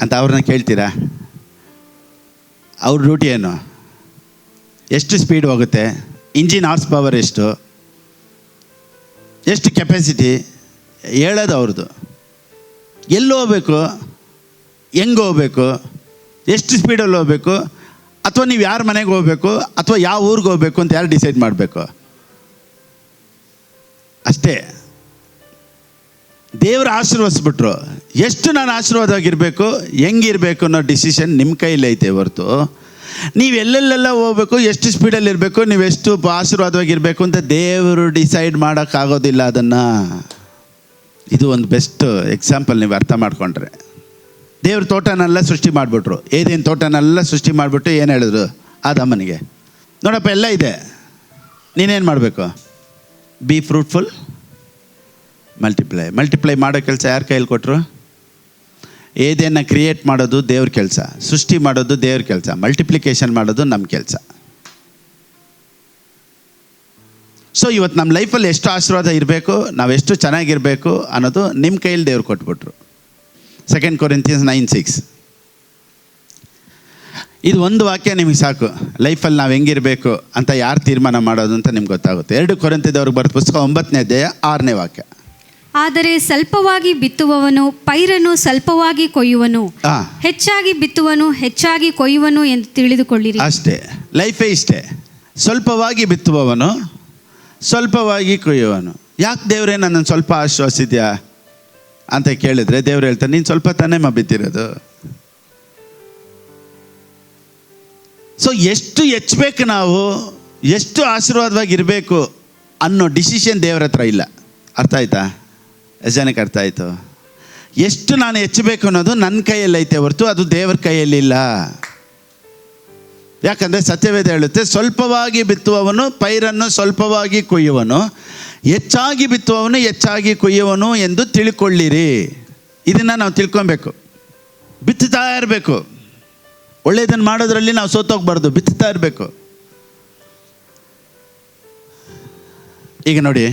ಅಂತ ಅವ್ರನ್ನ ಕೇಳ್ತೀರಾ? ಅವ್ರ ಡ್ಯೂಟಿ ಏನು? ಎಷ್ಟು ಸ್ಪೀಡ್ ಹೋಗುತ್ತೆ, ಇಂಜಿನ್ ಹಾರ್ಸ್ ಪವರ್ ಎಷ್ಟು ಕೆಪಾಸಿಟಿ ಹೇಳೋದು ಅವ್ರದ್ದು. ಎಲ್ಲಿ ಹೋಗ್ಬೇಕು, ಹೆಂಗೆ ಹೋಗ್ಬೇಕು, ಎಷ್ಟು ಸ್ಪೀಡಲ್ಲಿ ಹೋಗ್ಬೇಕು, ಅಥವಾ ನೀವು ಯಾರ ಮನೆಗೆ ಹೋಗ್ಬೇಕು, ಅಥವಾ ಯಾವ ಊರಿಗೆ ಹೋಗ್ಬೇಕು ಅಂತ ಯಾರು ಡಿಸೈಡ್ ಮಾಡಬೇಕು? ಅಷ್ಟೇ. ದೇವರು ಆಶೀರ್ವದಿಸ್ಬಿಟ್ರು, ಎಷ್ಟು ನಾನು ಆಶೀರ್ವಾದವಾಗಿರಬೇಕು, ಹೆಂಗಿರಬೇಕು ಅನ್ನೋ ಡಿಸಿಷನ್ ನಿಮ್ಮ ಕೈಲಿ ಐತೆ ಹೊರತು ನೀವು ಎಲ್ಲೆಲ್ಲೆಲ್ಲ ಹೋಗ್ಬೇಕು, ಎಷ್ಟು ಸ್ಪೀಡಲ್ಲಿ ಇರಬೇಕು, ನೀವೆಷ್ಟು ಆಶೀರ್ವಾದವಾಗಿರಬೇಕು ಅಂತ ದೇವರು ಡಿಸೈಡ್ ಮಾಡೋಕ್ಕಾಗೋದಿಲ್ಲ. ಅದನ್ನು ಇದು ಒಂದು ಬೆಸ್ಟ್ ಎಕ್ಸಾಂಪಲ್ ನೀವು ಅರ್ಥ ಮಾಡಿಕೊಂಡ್ರೆ. ದೇವ್ರ ತೋಟನೆಲ್ಲ ಸೃಷ್ಟಿ ಮಾಡಿಬಿಟ್ರು, ಏದೇನು ತೋಟನೆಲ್ಲ ಸೃಷ್ಟಿ ಮಾಡಿಬಿಟ್ಟು ಏನು ಹೇಳಿದ್ರು ಆದಾಮನಿಗೆ, ನೋಡಪ್ಪ ಎಲ್ಲ ಇದೆ, ನೀನೇನು ಮಾಡಬೇಕು, ಬಿ ಫ್ರೂಟ್ಫುಲ್, ಮಲ್ಟಿಪ್ಲೈ ಮಾಡೋ ಕೆಲಸ ಯಾರ ಕೈಯಲ್ಲಿ ಕೊಟ್ಟರು? ಏದೇನ ಕ್ರಿಯೇಟ್ ಮಾಡೋದು ದೇವ್ರ ಕೆಲಸ, ಸೃಷ್ಟಿ ಮಾಡೋದು ದೇವ್ರ ಕೆಲಸ, ಮಲ್ಟಿಪ್ಲಿಕೇಶನ್ ಮಾಡೋದು ನಮ್ಮ ಕೆಲಸ. ಸೊ ಇವತ್ತು ನಮ್ಮ ಲೈಫಲ್ಲಿ ಎಷ್ಟು ಆಶೀರ್ವಾದ ಇರಬೇಕು, ನಾವೆಷ್ಟು ಚೆನ್ನಾಗಿರಬೇಕು ಅನ್ನೋದು ನಿಮ್ಮ ಕೈಯಲ್ಲಿ ದೇವ್ರು ಕೊಟ್ಬಿಟ್ರು. 2 Corinthians 9:6. ಇದು ಒಂದು ವಾಕ್ಯ ನಿಮಗೆ ಸಾಕು, ಲೈಫಲ್ಲಿ ನಾವು ಹೆಂಗಿರಬೇಕು ಅಂತ ಯಾರು ತೀರ್ಮಾನ ಮಾಡೋದು ಅಂತ ನಿಮ್ಗೆ ಗೊತ್ತಾಗುತ್ತೆ. 2 ಕೊರಿಂಥದವ್ರಿಗೆ ಬರೆದ ಪುಸ್ತಕ 9ನೇ ಅಧ್ಯಾಯ 6ನೇ ವಾಕ್ಯ. ಆದರೆ ಸ್ವಲ್ಪವಾಗಿ ಬಿತ್ತುವವನು ಪೈರನ್ನು ಸ್ವಲ್ಪವಾಗಿ ಕೊಯ್ಯುವನು, ಹೆಚ್ಚಾಗಿ ಬಿತ್ತುವನು ಹೆಚ್ಚಾಗಿ ಕೊಯ್ಯುವನು ಎಂದು ತಿಳಿದುಕೊಳ್ಳಿರಿ. ಅಷ್ಟೇ, ಲೈಫೇ ಇಷ್ಟೇ. ಸ್ವಲ್ಪವಾಗಿ ಬಿತ್ತುವವನು ಸ್ವಲ್ಪವಾಗಿ ಕೊಯ್ಯುವನು. ಯಾಕೆ ದೇವ್ರೇ ನನ್ನನ್ನು ಸ್ವಲ್ಪ ಆಶ್ವಾಸಿದ್ಯಾ ಅಂತ ಕೇಳಿದ್ರೆ ದೇವ್ರು ಹೇಳ್ತಾರೆ, ನೀನು ಸ್ವಲ್ಪ ತಾನೇ ಬಿತ್ತಿರೋದು. ಸೊ ಎಷ್ಟು ಹೆಚ್ಚಬೇಕು, ನಾವು ಎಷ್ಟು ಆಶೀರ್ವಾದವಾಗಿರಬೇಕು ಅನ್ನೋ ಡಿಸಿಷನ್ ದೇವ್ರ ಹತ್ರ ಇಲ್ಲ. ಅರ್ಥ ಆಯ್ತಾ? ಎಷ್ಟು ಜನಕ್ಕೆ ಅರ್ಥ ಆಯಿತು? ಎಷ್ಟು ನಾನು ಹೆಚ್ಚಬೇಕು ಅನ್ನೋದು ನನ್ನ ಕೈಯಲ್ಲಿ ಐತೆ ಹೊರತು ಅದು ದೇವ್ರ ಕೈಯಲ್ಲಿಲ್ಲ. ಯಾಕಂದರೆ ಸತ್ಯವೇದ ಹೇಳುತ್ತೆ, ಸ್ವಲ್ಪವಾಗಿ ಬಿತ್ತುವವನು ಪೈರನ್ನು ಸ್ವಲ್ಪವಾಗಿ ಕೊಯ್ಯುವನು, ಹೆಚ್ಚಾಗಿ ಬಿತ್ತುವವನು ಹೆಚ್ಚಾಗಿ ಕೊಯ್ಯುವನು ಎಂದು ತಿಳ್ಕೊಳ್ಳಿರಿ. ಇದನ್ನು ನಾವು ತಿಳ್ಕೊಬೇಕು, ಬಿತ್ತುತ್ತಾ ಇರಬೇಕು. ಒಳ್ಳೆಯದನ್ನು ಮಾಡೋದ್ರಲ್ಲಿ ನಾವು ಸೋತೋಗ್ಬಾರ್ದು, ಬಿತ್ತುತ್ತಾ ಇರಬೇಕು. ಈಗ ನೋಡಿ,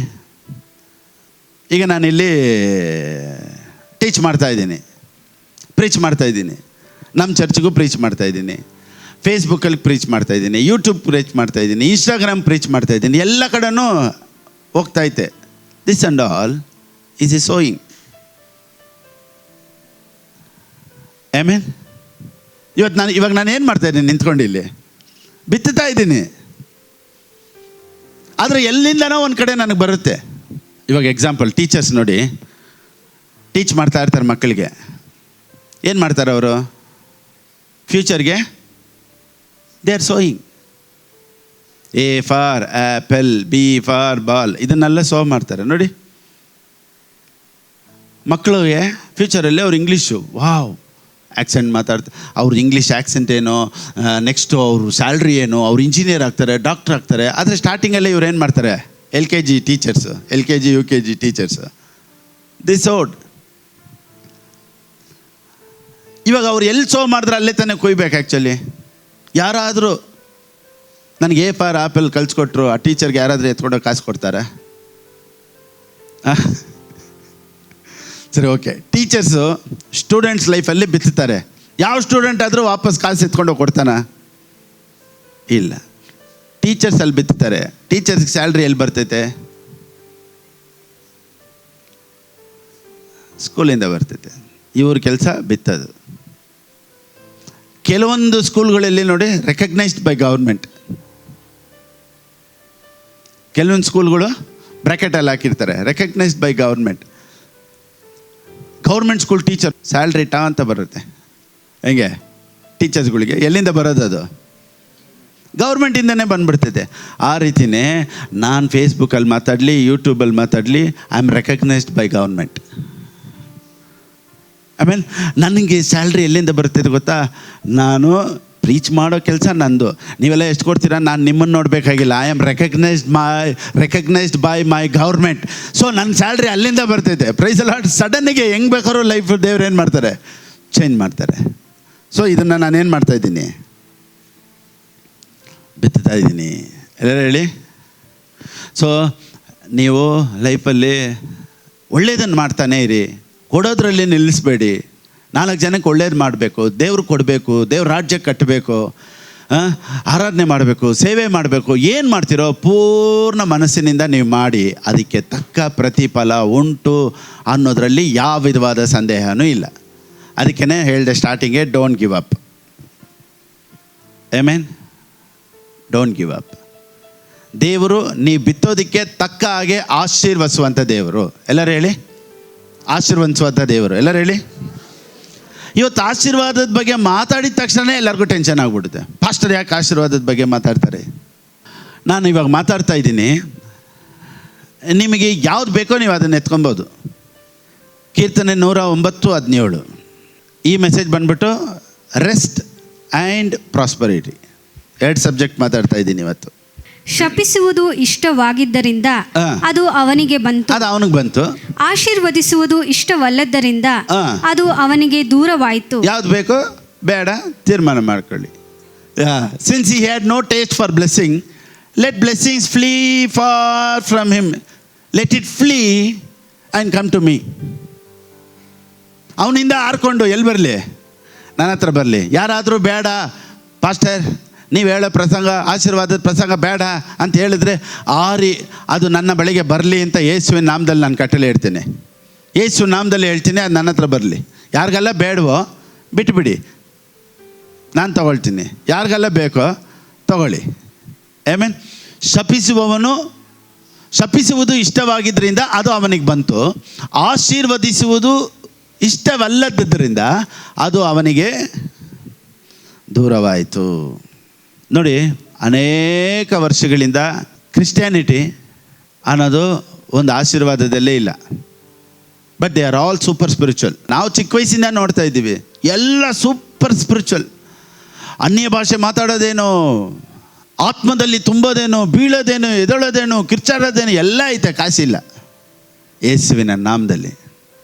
ಈಗ ನಾನಿಲ್ಲಿ ಟೀಚ್ ಮಾಡ್ತಾಯಿದ್ದೀನಿ, ಪ್ರೀಚ್ ಮಾಡ್ತಾಯಿದ್ದೀನಿ, ನಮ್ಮ ಚರ್ಚ್ಗೂ ಪ್ರೀಚ್ ಮಾಡ್ತಾಯಿದ್ದೀನಿ, ಫೇಸ್ಬುಕ್ಕಲ್ಲಿ ಪ್ರೀಚ್ ಮಾಡ್ತಾಯಿದ್ದೀನಿ, ಯೂಟ್ಯೂಬ್ ಪ್ರೀಚ್ ಮಾಡ್ತಾಯಿದ್ದೀನಿ, ಇನ್ಸ್ಟಾಗ್ರಾಮ್ ಪ್ರೀಚ್ ಮಾಡ್ತಾಯಿದ್ದೀನಿ, ಎಲ್ಲ ಕಡೆನೂ ಹೋಗ್ತೈತೆ. This and all is a sowing. Amen. ಇವಾಗ ನಾನು ಏನು ಮಾಡ್ತಾಯಿದ್ದೀನಿ, ನಿಂತ್ಕೊಂಡು ಇಲ್ಲಿ ಬಿತ್ತುತ್ತಾ ಇದ್ದೀನಿ. ಆದರೆ ಎಲ್ಲಿಂದನೋ ಒಂದು ಕಡೆ ನನಗೆ ಬರುತ್ತೆ. ಇವಾಗ ಎಕ್ಸಾಂಪಲ್, ಟೀಚರ್ಸ್ ನೋಡಿ, ಟೀಚ್ ಮಾಡ್ತಾ ಇರ್ತಾರೆ ಮಕ್ಕಳಿಗೆ. ಏನು ಮಾಡ್ತಾರೆ ಅವರು? ಫ್ಯೂಚರ್ಗೆ they are sowing. A for apple, B for ball, ಇದನ್ನೆಲ್ಲ ಸೋ ಮಾಡ್ತಾರೆ ನೋಡಿ. ಮಕ್ಕಳಿಗೆ ಫ್ಯೂಚರಲ್ಲಿ ಅವ್ರು ಇಂಗ್ಲೀಷು ವಾವ್ ಆ್ಯಕ್ಸೆಂಟ್ ಮಾತಾಡ್ತಾರೆ. ಅವ್ರ ಇಂಗ್ಲೀಷ್ ಆ್ಯಕ್ಸೆಂಟ್ ಏನೋ, ನೆಕ್ಸ್ಟು ಅವರು ಸ್ಯಾಲ್ರಿ ಏನು, ಅವ್ರು ಇಂಜಿನಿಯರ್ ಆಗ್ತಾರೆ, ಡಾಕ್ಟರ್ ಆಗ್ತಾರೆ. ಆದರೆ ಸ್ಟಾರ್ಟಿಂಗಲ್ಲೇ ಇವ್ರು ಏನು ಮಾಡ್ತಾರೆ? LKG teachers, LKG UKG teachers, this out. ಇವಾಗ ಅವ್ರು ಎಲ್ಲಿ ಸೋ ಮಾಡಿದ್ರೆ ಅಲ್ಲೇ ತಾನೇ ಕೊಯ್ಬೇಕು. ಆ್ಯಕ್ಚುಲಿ ಯಾರಾದರೂ ನನಗೆ ಎ ಫಾರ್ ಆ್ಯಪಲ್ ಕಲಿಸ್ಕೊಟ್ರು, ಆ ಟೀಚರ್ಗೆ ಯಾರಾದರೂ ಎತ್ಕೊಂಡೋಗಿ ಕಾಸು ಕೊಡ್ತಾರೆ? ಸರಿ, ಓಕೆ. ಟೀಚರ್ಸು ಸ್ಟೂಡೆಂಟ್ಸ್ ಲೈಫಲ್ಲಿ ಬಿತ್ತುತ್ತಾರೆ. ಯಾವ ಸ್ಟೂಡೆಂಟ್ ಆದರೂ ವಾಪಸ್ ಕಾಸು ಎತ್ಕೊಂಡೋಗಿ ಕೊಡ್ತಾನ? ಇಲ್ಲ. ಟೀಚರ್ಸ್ ಅಲ್ಲಿ ಬಿತ್ತುತ್ತಾರೆ. ಟೀಚರ್ಸ್ಗೆ ಸ್ಯಾಲ್ರಿ ಎಲ್ಲಿ ಬರ್ತೈತೆ? ಸ್ಕೂಲಿಂದ ಬರ್ತೈತೆ. ಇವ್ರ ಕೆಲಸ ಬಿತ್ತೋದು. ಕೆಲವೊಂದು ಸ್ಕೂಲ್ಗಳಲ್ಲಿ ನೋಡಿ, ರೆಕಗ್ನೈಸ್ಡ್ ಬೈ ಗೌರ್ಮೆಂಟ್. ಕೆಲವೊಂದು ಸ್ಕೂಲ್ಗಳು ಬ್ರ್ಯಾಕೆಟಲ್ಲಿ ಹಾಕಿರ್ತಾರೆ, recognised by government. Government school teacher salary ಅಂತ ಬರುತ್ತೆ. ಹೆಂಗೆ ಟೀಚರ್ಸ್ಗಳಿಗೆ? ಎಲ್ಲಿಂದ ಬರೋದು ಅದು? ಗೌರ್ಮೆಂಟಿಂದನೇ ಬಂದುಬಿಡ್ತೈತೆ. ಆ ರೀತಿಯೇ ನಾನು ಫೇಸ್ಬುಕ್ಕಲ್ಲಿ ಮಾತಾಡಲಿ, ಯೂಟ್ಯೂಬಲ್ಲಿ ಮಾತಾಡಲಿ, I am recognised by government. ಆಮೇಲೆ ನನಗೆ ಸ್ಯಾಲ್ರಿ ಎಲ್ಲಿಂದ ಬರ್ತೈತೆ ಗೊತ್ತಾ? ನಾನು ಪ್ರೀಚ್ ಮಾಡೋ ಕೆಲಸ ನಂದು. ನೀವೆಲ್ಲ ಎಷ್ಟು ಕೊಡ್ತೀರಾ? ನಾನು ನಿಮ್ಮನ್ನು ನೋಡಬೇಕಾಗಿಲ್ಲ. I am recognised by my government. So ನನ್ನ ಸ್ಯಾಲ್ರಿ ಅಲ್ಲಿಂದ ಬರ್ತೈತೆ. Price lord. ಸಡನ್ನಿಗೆ ಹೆಂಗೆ ಬೇಕಾದ್ರೂ ಲೈಫ್ ದೇವ್ರು ಏನು ಮಾಡ್ತಾರೆ? ಚೇಂಜ್ ಮಾಡ್ತಾರೆ. ಸೊ ಇದನ್ನು ನಾನೇನು ಮಾಡ್ತಾಯಿದ್ದೀನಿ? ಬಿತ್ತುತ್ತಾ ಇದ್ದೀನಿ. ಎಲ್ಲರೂ ಹೇಳಿ. ಸೊ ನೀವು ಲೈಫಲ್ಲಿ ಒಳ್ಳೆಯದನ್ನು ಮಾಡ್ತಾನೇ ಇರಿ, ಕೊಡೋದ್ರಲ್ಲಿ ನಿಲ್ಲಿಸಬೇಡಿ. 4 ಜನಕ್ಕೆ ಒಳ್ಳೇದು ಮಾಡಬೇಕು, ದೇವ್ರು ಕೊಡಬೇಕು, ದೇವ್ರ ರಾಜ್ಯ ಕಟ್ಟಬೇಕು, ಆರಾಧನೆ ಮಾಡಬೇಕು, ಸೇವೆ ಮಾಡಬೇಕು. ಏನು ಮಾಡ್ತಿರೋ ಪೂರ್ಣ ಮನಸ್ಸಿನಿಂದ ನೀವು ಮಾಡಿ, ಅದಕ್ಕೆ ತಕ್ಕ ಪ್ರತಿಫಲ ಉಂಟು ಅನ್ನೋದರಲ್ಲಿ ಯಾವ ವಿಧವಾದ ಸಂದೇಹನೂ ಇಲ್ಲ. ಅದಕ್ಕೇ ಹೇಳಿದೆ ಸ್ಟಾರ್ಟಿಂಗೇ, don't give up. Amen. Don't give up. ದೇವರು ನೀ ಬಿತ್ತೋದಕ್ಕೆ ತಕ್ಕ ಹಾಗೆ ಆಶೀರ್ವದಿಸುವಂಥ ದೇವರು. ಎಲ್ಲರೂ ಹೇಳಿ. ಆಶೀರ್ವದಿಸುವಂಥ ದೇವರು. ಎಲ್ಲರೂ ಹೇಳಿ. ಇವತ್ತು ಆಶೀರ್ವಾದದ ಬಗ್ಗೆ ಮಾತಾಡಿದ ತಕ್ಷಣ ಎಲ್ಲರಿಗೂ ಟೆನ್ಷನ್ ಆಗಿಬಿಡುತ್ತೆ. ಪಾಸ್ಟರ್ ಯಾಕೆ ಆಶೀರ್ವಾದದ ಬಗ್ಗೆ ಮಾತಾಡ್ತಾರೆ? ನಾನು ಇವಾಗ ಮಾತಾಡ್ತಾ ಇದ್ದೀನಿ, ನಿಮಗೆ ಯಾವ್ದು ಬೇಕೋ ನೀವು ಅದನ್ನು ಎತ್ಕೊಬೋದು. ಕೀರ್ತನೆ 109:17. ಈ ಮೆಸೇಜ್ ಬಂದ್ಬಿಟ್ಟು ರೆಸ್ಟ್ ಆ್ಯಂಡ್ ಪ್ರಾಸ್ಪರಿಟಿ, 2 ಸಬ್ಜೆಕ್ಟ್ ಮಾತಾಡ್ತಾ ಇದ್ದೀನಿ ಇವತ್ತು. ಶಪಿಸುವುದು ಇಷ್ಟವಾಗಿದ್ದರಿಂದ ಅದು ಅವನಿಗೆ ಬಂತು, ಅದು ಅವನಿಗೆ ಬಂತು. ಆಶೀರ್ವದಿಸುವುದು ಇಷ್ಟವಲ್ಲದ್ದರಿಂದ ಅದು ಅವನಿಗೆ ದೂರವಾಯಿತು. ಯಾವ್ದು ಬೇಕು ಬೇಡ ತೀರ್ಮಾನ ಮಾಡ್ಕೊಳ್ಳಿ. Since he had no taste for blessing, let blessings flee far from him, let it flee and come to me. ಅವನಿಂದ ಆರ್ಕೊಂಡು ಎಲ್ಲಿ ಬರಲಿ, ನನ್ನ ಹತ್ರ ಬರಲಿ. ಯಾರಾದರೂ ಬೇಡ ಪಾಸ್ಟರ್ ನೀವು ಹೇಳೋ ಪ್ರಸಂಗ, ಆಶೀರ್ವಾದದ ಪ್ರಸಂಗ ಬೇಡ ಅಂತ ಹೇಳಿದ್ರೆ ಅದು ನನ್ನ ಬಳಿಗೆ ಬರಲಿ ಅಂತ ಯೇಸುವಿನ ನಾಮದಲ್ಲಿ ನಾನು ಕಟ್ಟಲೆ ಇಡ್ತೀನಿ. ಯೇಸು ನಾಮದಲ್ಲಿ ಹೇಳ್ತೀನಿ, ಅದು ನನ್ನ ಹತ್ರ ಬರಲಿ. ಯಾರಿಗೆಲ್ಲ ಬೇಡವೋ ಬಿಟ್ಬಿಡಿ, ನಾನು ತಗೊಳ್ತೀನಿ. ಯಾರಿಗೆಲ್ಲ ಬೇಕೋ ತಗೊಳ್ಳಿ. ಆಮೇನ್. ಶಪಿಸುವುದು ಇಷ್ಟವಾಗಿದ್ದರಿಂದ ಅದು ಅವನಿಗೆ ಬಂತು, ಆಶೀರ್ವದಿಸುವುದು ಇಷ್ಟವಲ್ಲದ್ದರಿಂದ ಅದು ಅವನಿಗೆ ದೂರವಾಯಿತು. ನೋಡಿ, ಅನೇಕ ವರ್ಷಗಳಿಂದ ಕ್ರಿಸ್ಟಿಯಾನಿಟಿ ಅನ್ನೋದು ಒಂದು ಆಶೀರ್ವಾದದಲ್ಲೇ ಇಲ್ಲ. But they are all super spiritual. ನಾವು ಚಿಕ್ಕ ವಯಸ್ಸಿಂದ ನೋಡ್ತಾ ಇದ್ದೀವಿ, ಎಲ್ಲ ಸೂಪರ್ ಸ್ಪಿರಿಚುವಲ್. ಅನ್ಯ ಭಾಷೆ ಮಾತಾಡೋದೇನು, ಆತ್ಮದಲ್ಲಿ ತುಂಬೋದೇನು, ಬೀಳೋದೇನು, ಎದಳೋದೇನು, ಕಿರ್ಚಾಡೋದೇನು ಎಲ್ಲ ಐತೆ, ಕಾಸಿಲ್ಲ. ಯೇಸುವಿನ ನಾಮದಲ್ಲಿ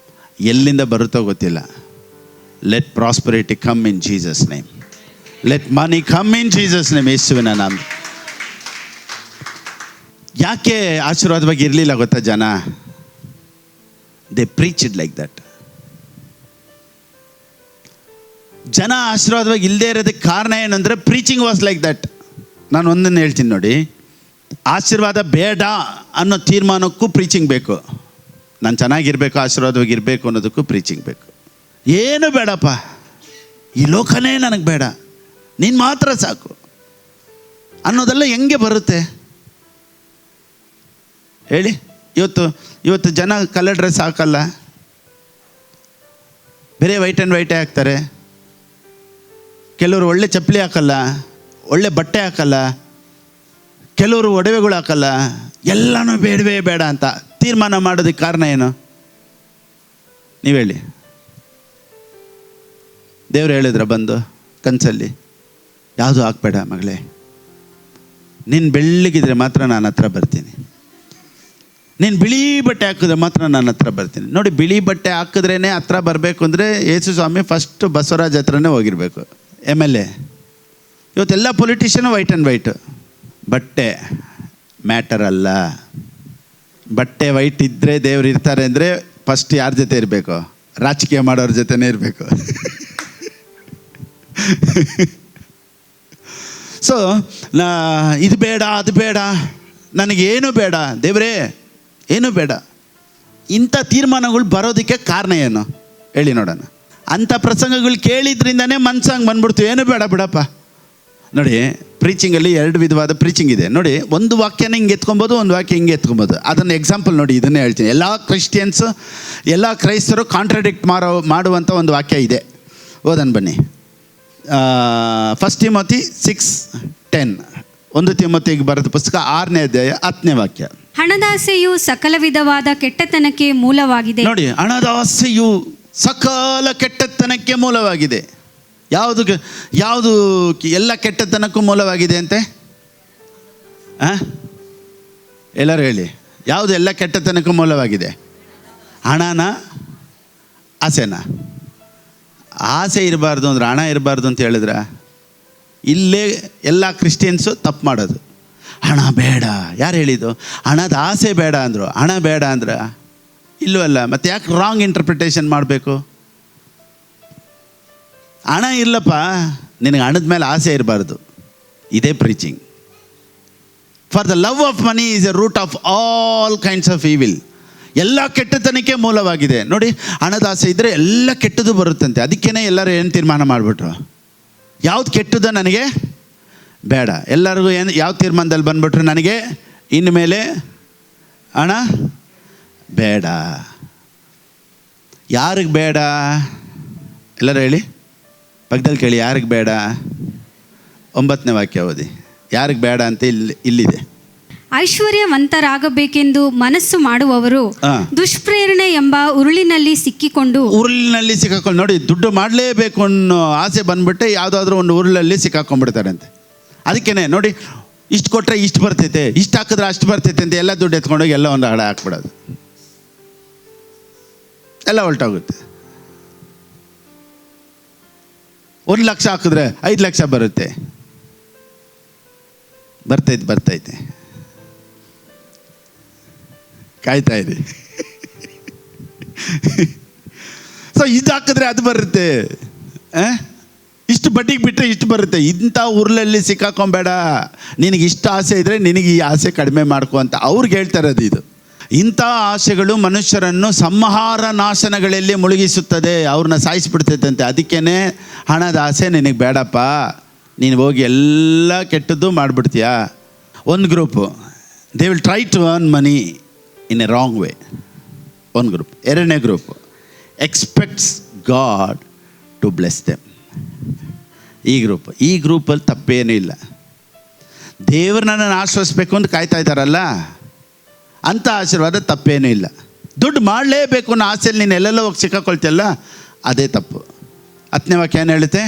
ಎಲ್ಲಿಂದ ಬರುತ್ತೋ ಗೊತ್ತಿಲ್ಲ. Let prosperity come in Jesus name, let money come in Jesus name. ಯೇಸುವಿನ ನಾಮ. ಯಾಕೆ ಆಶೀರ್ವಾದವಾಗಿ ಇರಲಿಲ್ಲ ಗೊತ್ತಾ ಜನ? They preach it like that. ಜನ ಆಶೀರ್ವಾದವಾಗಿ ಇಲ್ಲದೆ ಇರೋದಕ್ಕೆ ಕಾರಣ ಏನಂದರೆ ಪ್ರೀಚಿಂಗ್ ವಾಸ್ ಲೈಕ್ ದಟ್. ನಾನು ಒಂದನ್ನು ಹೇಳ್ತೀನಿ ನೋಡಿ, ಆಶೀರ್ವಾದ ಬೇಡ ಅನ್ನೋ ತೀರ್ಮಾನಕ್ಕೂ ಪ್ರೀಚಿಂಗ್ ಬೇಕು. ನಾನು ಚೆನ್ನಾಗಿರಬೇಕು, ಆಶೀರ್ವಾದವಾಗಿ ಇರಬೇಕು ಅನ್ನೋದಕ್ಕೂ ಪ್ರೀಚಿಂಗ್ ಬೇಕು. ಏನು ಬೇಡಪ್ಪ, ಈ ಲೋಕನೇ ನನಗೆ ಬೇಡ, ನೀನು ಮಾತ್ರ ಸಾಕು ಅನ್ನೋದೆಲ್ಲ ಹೆಂಗೆ ಬರುತ್ತೆ ಹೇಳಿ? ಇವತ್ತು ಜನ ಕಲರ್ ಡ್ರೆಸ್ ಹಾಕಲ್ಲ, ಬೇರೆ ವೈಟ್ ಆ್ಯಂಡ್ ವೈಟೇ ಹಾಕ್ತಾರೆ. ಕೆಲವರು ಒಳ್ಳೆ ಚಪ್ಪಲಿ ಹಾಕಲ್ಲ, ಒಳ್ಳೆ ಬಟ್ಟೆ ಹಾಕಲ್ಲ, ಕೆಲವರು ಒಡವೆಗಳು ಹಾಕಲ್ಲ. ಎಲ್ಲನೂ ಬೇಡವೇ ಬೇಡ ಅಂತ ತೀರ್ಮಾನ ಮಾಡೋದಕ್ಕೆ ಕಾರಣ ಏನು ನೀವು ಹೇಳಿ? ದೇವ್ರು ಹೇಳಿದ್ರ ಬಂದು ಕನಸಲ್ಲಿ, ಯಾವುದು ಹಾಕ್ಬೇಡ ಮಗಳೇ, ನೀನು ಬೆಳ್ಳಗಿದ್ರೆ ಮಾತ್ರ ನಾನು ಹತ್ರ ಬರ್ತೀನಿ, ನೀನು ಬಿಳಿ ಬಟ್ಟೆ ಹಾಕಿದ್ರೆ ಮಾತ್ರ ನನ್ನ ಹತ್ರ ಬರ್ತೀನಿ. ನೋಡಿ, ಬಿಳಿ ಬಟ್ಟೆ ಹಾಕಿದ್ರೇ ಹತ್ರ ಬರಬೇಕು ಅಂದರೆ ಯೇಸು ಸ್ವಾಮಿ ಫಸ್ಟ್ ಬಸವರಾಜ್ ಹತ್ರನೇ ಹೋಗಿರಬೇಕು. MLA. ಇವತ್ತೆಲ್ಲ ಪೊಲಿಟಿಷಿಯನು ವೈಟ್ ಆ್ಯಂಡ್ ವೈಟು. ಬಟ್ಟೆ ಮ್ಯಾಟರ್ ಅಲ್ಲ. ಬಟ್ಟೆ ವೈಟ್ ಇದ್ದರೆ ದೇವ್ರು ಇರ್ತಾರೆ ಅಂದರೆ ಫಸ್ಟ್ ಯಾರ ಜೊತೆ ಇರಬೇಕು? ರಾಜಕೀಯ ಮಾಡೋರ ಜೊತೆನೇ ಇರಬೇಕು. ಸೊ ಇದು ಬೇಡ, ಅದು ಬೇಡ, ನನಗೇನು ಬೇಡ ದೇವರೇ, ಏನೂ ಬೇಡ. ಇಂಥ ತೀರ್ಮಾನಗಳು ಬರೋದಕ್ಕೆ ಕಾರಣ ಏನು ಹೇಳಿ ನೋಡೋಣ. ಅಂಥ ಪ್ರಸಂಗಗಳು ಕೇಳಿದ್ರಿಂದನೇ ಮನ್ಸಂಗೆ ಬಂದ್ಬಿಡ್ತು, ಏನು ಬೇಡ ಬಿಡಪ್ಪ. ನೋಡಿ, ಪ್ರೀಚಿಂಗಲ್ಲಿ 2 ವಿಧವಾದ ಪ್ರೀಚಿಂಗ್ ಇದೆ ನೋಡಿ. ಒಂದು ವಾಕ್ಯನ ಹಿಂಗೆ ಎತ್ಕೊಬೋದು, ಒಂದು ವಾಕ್ಯ ಹಿಂಗೆ ಎತ್ಕೊಬೋದು. ಅದನ್ನು ಎಕ್ಸಾಂಪಲ್ ನೋಡಿ, ಇದನ್ನೇ ಹೇಳ್ತೀನಿ. ಎಲ್ಲ ಕ್ರಿಶ್ಚಿಯನ್ಸು, ಎಲ್ಲ ಕ್ರೈಸ್ತರು ಕಾಂಟ್ರಾಡಿಕ್ಟ್ ಮಾಡುವಂಥ ಒಂದು ವಾಕ್ಯ ಇದೆ. ಓದನ್ ಬನ್ನಿ. 1 ತಿಮೋತಿ 6:10. 1 ತಿಮೋತಿಗೆ ಬರೆದ ಪುಸ್ತಕ 6ನೇ ಅಧ್ಯಾಯ 10ನೇ ವಾಕ್ಯ. ಹಣದಾಸೆಯು ಸಕಲ ವಿಧವಾದ ಕೆಟ್ಟತನಕ್ಕೆ ಮೂಲವಾಗಿದೆ. ನೋಡಿ, ಹಣದಾಸೆಯು ಸಕಲ ಕೆಟ್ಟತನಕ್ಕೆ ಮೂಲವಾಗಿದೆ. ಯಾವುದು ಎಲ್ಲ ಕೆಟ್ಟತನಕ್ಕೂ ಮೂಲವಾಗಿದೆ ಅಂತೆ? ಎಲ್ಲರೂ ಹೇಳಿ, ಯಾವುದು ಎಲ್ಲ ಕೆಟ್ಟತನಕ್ಕೂ ಮೂಲವಾಗಿದೆ? ಹಣನ, ಆಸೆನ? ಆಸೆ ಇರಬಾರ್ದು ಅಂದ್ರೆ ಹಣ ಇರಬಾರ್ದು ಅಂತ ಹೇಳಿದ್ರೆ ಇಲ್ಲೇ ಎಲ್ಲ ಕ್ರಿಶ್ಚಿಯನ್ಸು ತಪ್ಪು ಮಾಡೋದು. ಹಣ ಬೇಡ, ಯಾರು ಹೇಳಿದ್ದು? ಹಣದ ಆಸೆ ಬೇಡ ಅಂದರು. ಹಣ ಬೇಡ ಅಂದ್ರೆ ಇಲ್ಲವಲ್ಲ, ಮತ್ತು ಯಾಕೆ ರಾಂಗ್ ಇಂಟರ್ಪ್ರಿಟೇಷನ್ ಮಾಡಬೇಕು? ಹಣ ಇಲ್ಲಪ್ಪ, ನಿನಗೆ ಹಣದ ಮೇಲೆ ಆಸೆ ಇರಬಾರ್ದು. ಇದೇ preaching. For the love of money is a root of all kinds of evil. ಎಲ್ಲ ಕೆಟ್ಟತನಕ್ಕೆ ಮೂಲವಾಗಿದೆ. ನೋಡಿ, ಹಣದ ಆಸೆ ಇದ್ದರೆ ಎಲ್ಲ ಕೆಟ್ಟದ್ದು ಬರುತ್ತಂತೆ. ಅದಕ್ಕೇ ಎಲ್ಲರೂ ಏನು ತೀರ್ಮಾನ ಮಾಡಿಬಿಟ್ರು? ಯಾವ್ದು ಕೆಟ್ಟದ್ದು ನನಗೆ ಬೇಡ. ಎಲ್ಲರಿಗೂ ಯಾವ ತೀರ್ಮಾನದಲ್ಲಿ ಬಂದ್ಬಿಟ್ರು? ನನಗೆ ಇನ್ಮೇಲೆ ಹಣ ಬೇಡ. ಯಾರಿಗೆ ಬೇಡ? ಎಲ್ಲರೂ ಹೇಳಿ, ಪಕ್ಕದಲ್ಲಿ ಕೇಳಿ, ಯಾರಿಗೆ ಬೇಡ? 9ನೇ ವಾಕ್ಯ ಓದಿ. ಯಾರಿಗೆ ಬೇಡ ಅಂತ ಇಲ್ಲಿದೆ. ಐಶ್ವರ್ಯವಂತರಾಗಬೇಕೆಂದು ಮನಸ್ಸು ಮಾಡುವವರು ಹಾ. ದುಷ್ಪ್ರೇರಣೆ ಎಂಬ ಉರುಳಿನಲ್ಲಿ ಸಿಕ್ಕಿಕೊಂಡು ನೋಡಿ, ದುಡ್ಡು ಮಾಡಲೇಬೇಕು ಅನ್ನೋ ಆಸೆ ಬಂದ್ಬಿಟ್ಟೆ ಯಾವುದಾದ್ರೂ ಒಂದು ಉರುಳಲ್ಲಿ ಸಿಕ್ಕಾಕೊಂಡ್ಬಿಡ್ತಾರಂತೆ. ಅದಕ್ಕೇನೆ ನೋಡಿ, ಇಷ್ಟು ಕೊಟ್ಟರೆ ಇಷ್ಟು ಬರ್ತೈತೆ, ಇಷ್ಟು ಹಾಕಿದ್ರೆ ಅಷ್ಟು ಬರ್ತೈತೆ ಅಂತ ಎಲ್ಲ ದುಡ್ಡು ಎತ್ಕೊಂಡೋಗಿ ಎಲ್ಲ ಒಂದು ಹಡ ಹಾಕ್ಬಿಡೋದು, ಎಲ್ಲ ಹೊಲ್ಟೋಗುತ್ತೆ. 1 ಲಕ್ಷ ಹಾಕಿದ್ರೆ 5 ಲಕ್ಷ ಬರುತ್ತೆ. ಬರ್ತೈತೆ ಕಾಯ್ತಾ ಇದೆ. ಸೊ ಇದು ಹಾಕಿದ್ರೆ ಅದು ಬರುತ್ತೆ, ಇಷ್ಟು ಬಡ್ಡಿಗೆ ಬಿಟ್ಟರೆ ಇಷ್ಟು ಬರುತ್ತೆ. ಇಂಥ ಉರುಳಲ್ಲಿ ಸಿಕ್ಕಾಕೊಂಬೇಡ, ನಿನಗೆ ಇಷ್ಟ ಆಸೆ ಇದ್ದರೆ ನಿನಗೆ ಈ ಆಸೆ ಕಡಿಮೆ ಮಾಡ್ಕೊ ಅಂತ ಅವ್ರಿಗೆ ಹೇಳ್ತಾ ಇರೋದು ಇದು. ಇಂಥ ಆಸೆಗಳು ಮನುಷ್ಯರನ್ನು ಸಂಹಾರ ನಾಶನಗಳಲ್ಲಿ ಮುಳುಗಿಸುತ್ತದೆ, ಅವ್ರನ್ನ ಸಾಯಿಸಿಬಿಡ್ತೈತಂತೆ. ಅದಕ್ಕೇ ಹಣದ ಆಸೆ ನಿನಗೆ ಬೇಡಪ್ಪ, ನೀನು ಹೋಗಿ ಎಲ್ಲ ಕೆಟ್ಟದ್ದು ಮಾಡಿಬಿಡ್ತೀಯಾ. ಒಂದು group, they will try to earn money in a wrong way. ಒಂದು ಗ್ರೂಪ್. ಎರಡನೇ group, expects God to bless them. ಈ ಗ್ರೂಪಲ್ಲಿ ತಪ್ಪೇನೂ ಇಲ್ಲ. ದೇವ್ರನ್ನ ಆಶ್ವಸಿಸ್ಬೇಕು ಅಂತ ಕಾಯ್ತಾ ಇದ್ದಾರಲ್ಲ, ಅಂಥ ಆಶೀರ್ವಾದ ತಪ್ಪೇನೂ ಇಲ್ಲ. ದುಡ್ಡು ಮಾಡಲೇಬೇಕು ಅನ್ನೋ ಆಸೆಯಲ್ಲಿ ನೀನು ಎಲ್ಲೆಲ್ಲ ಹೋಗಿ ಸಿಕ್ಕಾಕೊಳ್ತಿಯಲ್ಲ, ಅದೇ ತಪ್ಪು. 10ನೇ ವಾಕ್ಯ ಏನು ಹೇಳುತ್ತೆ?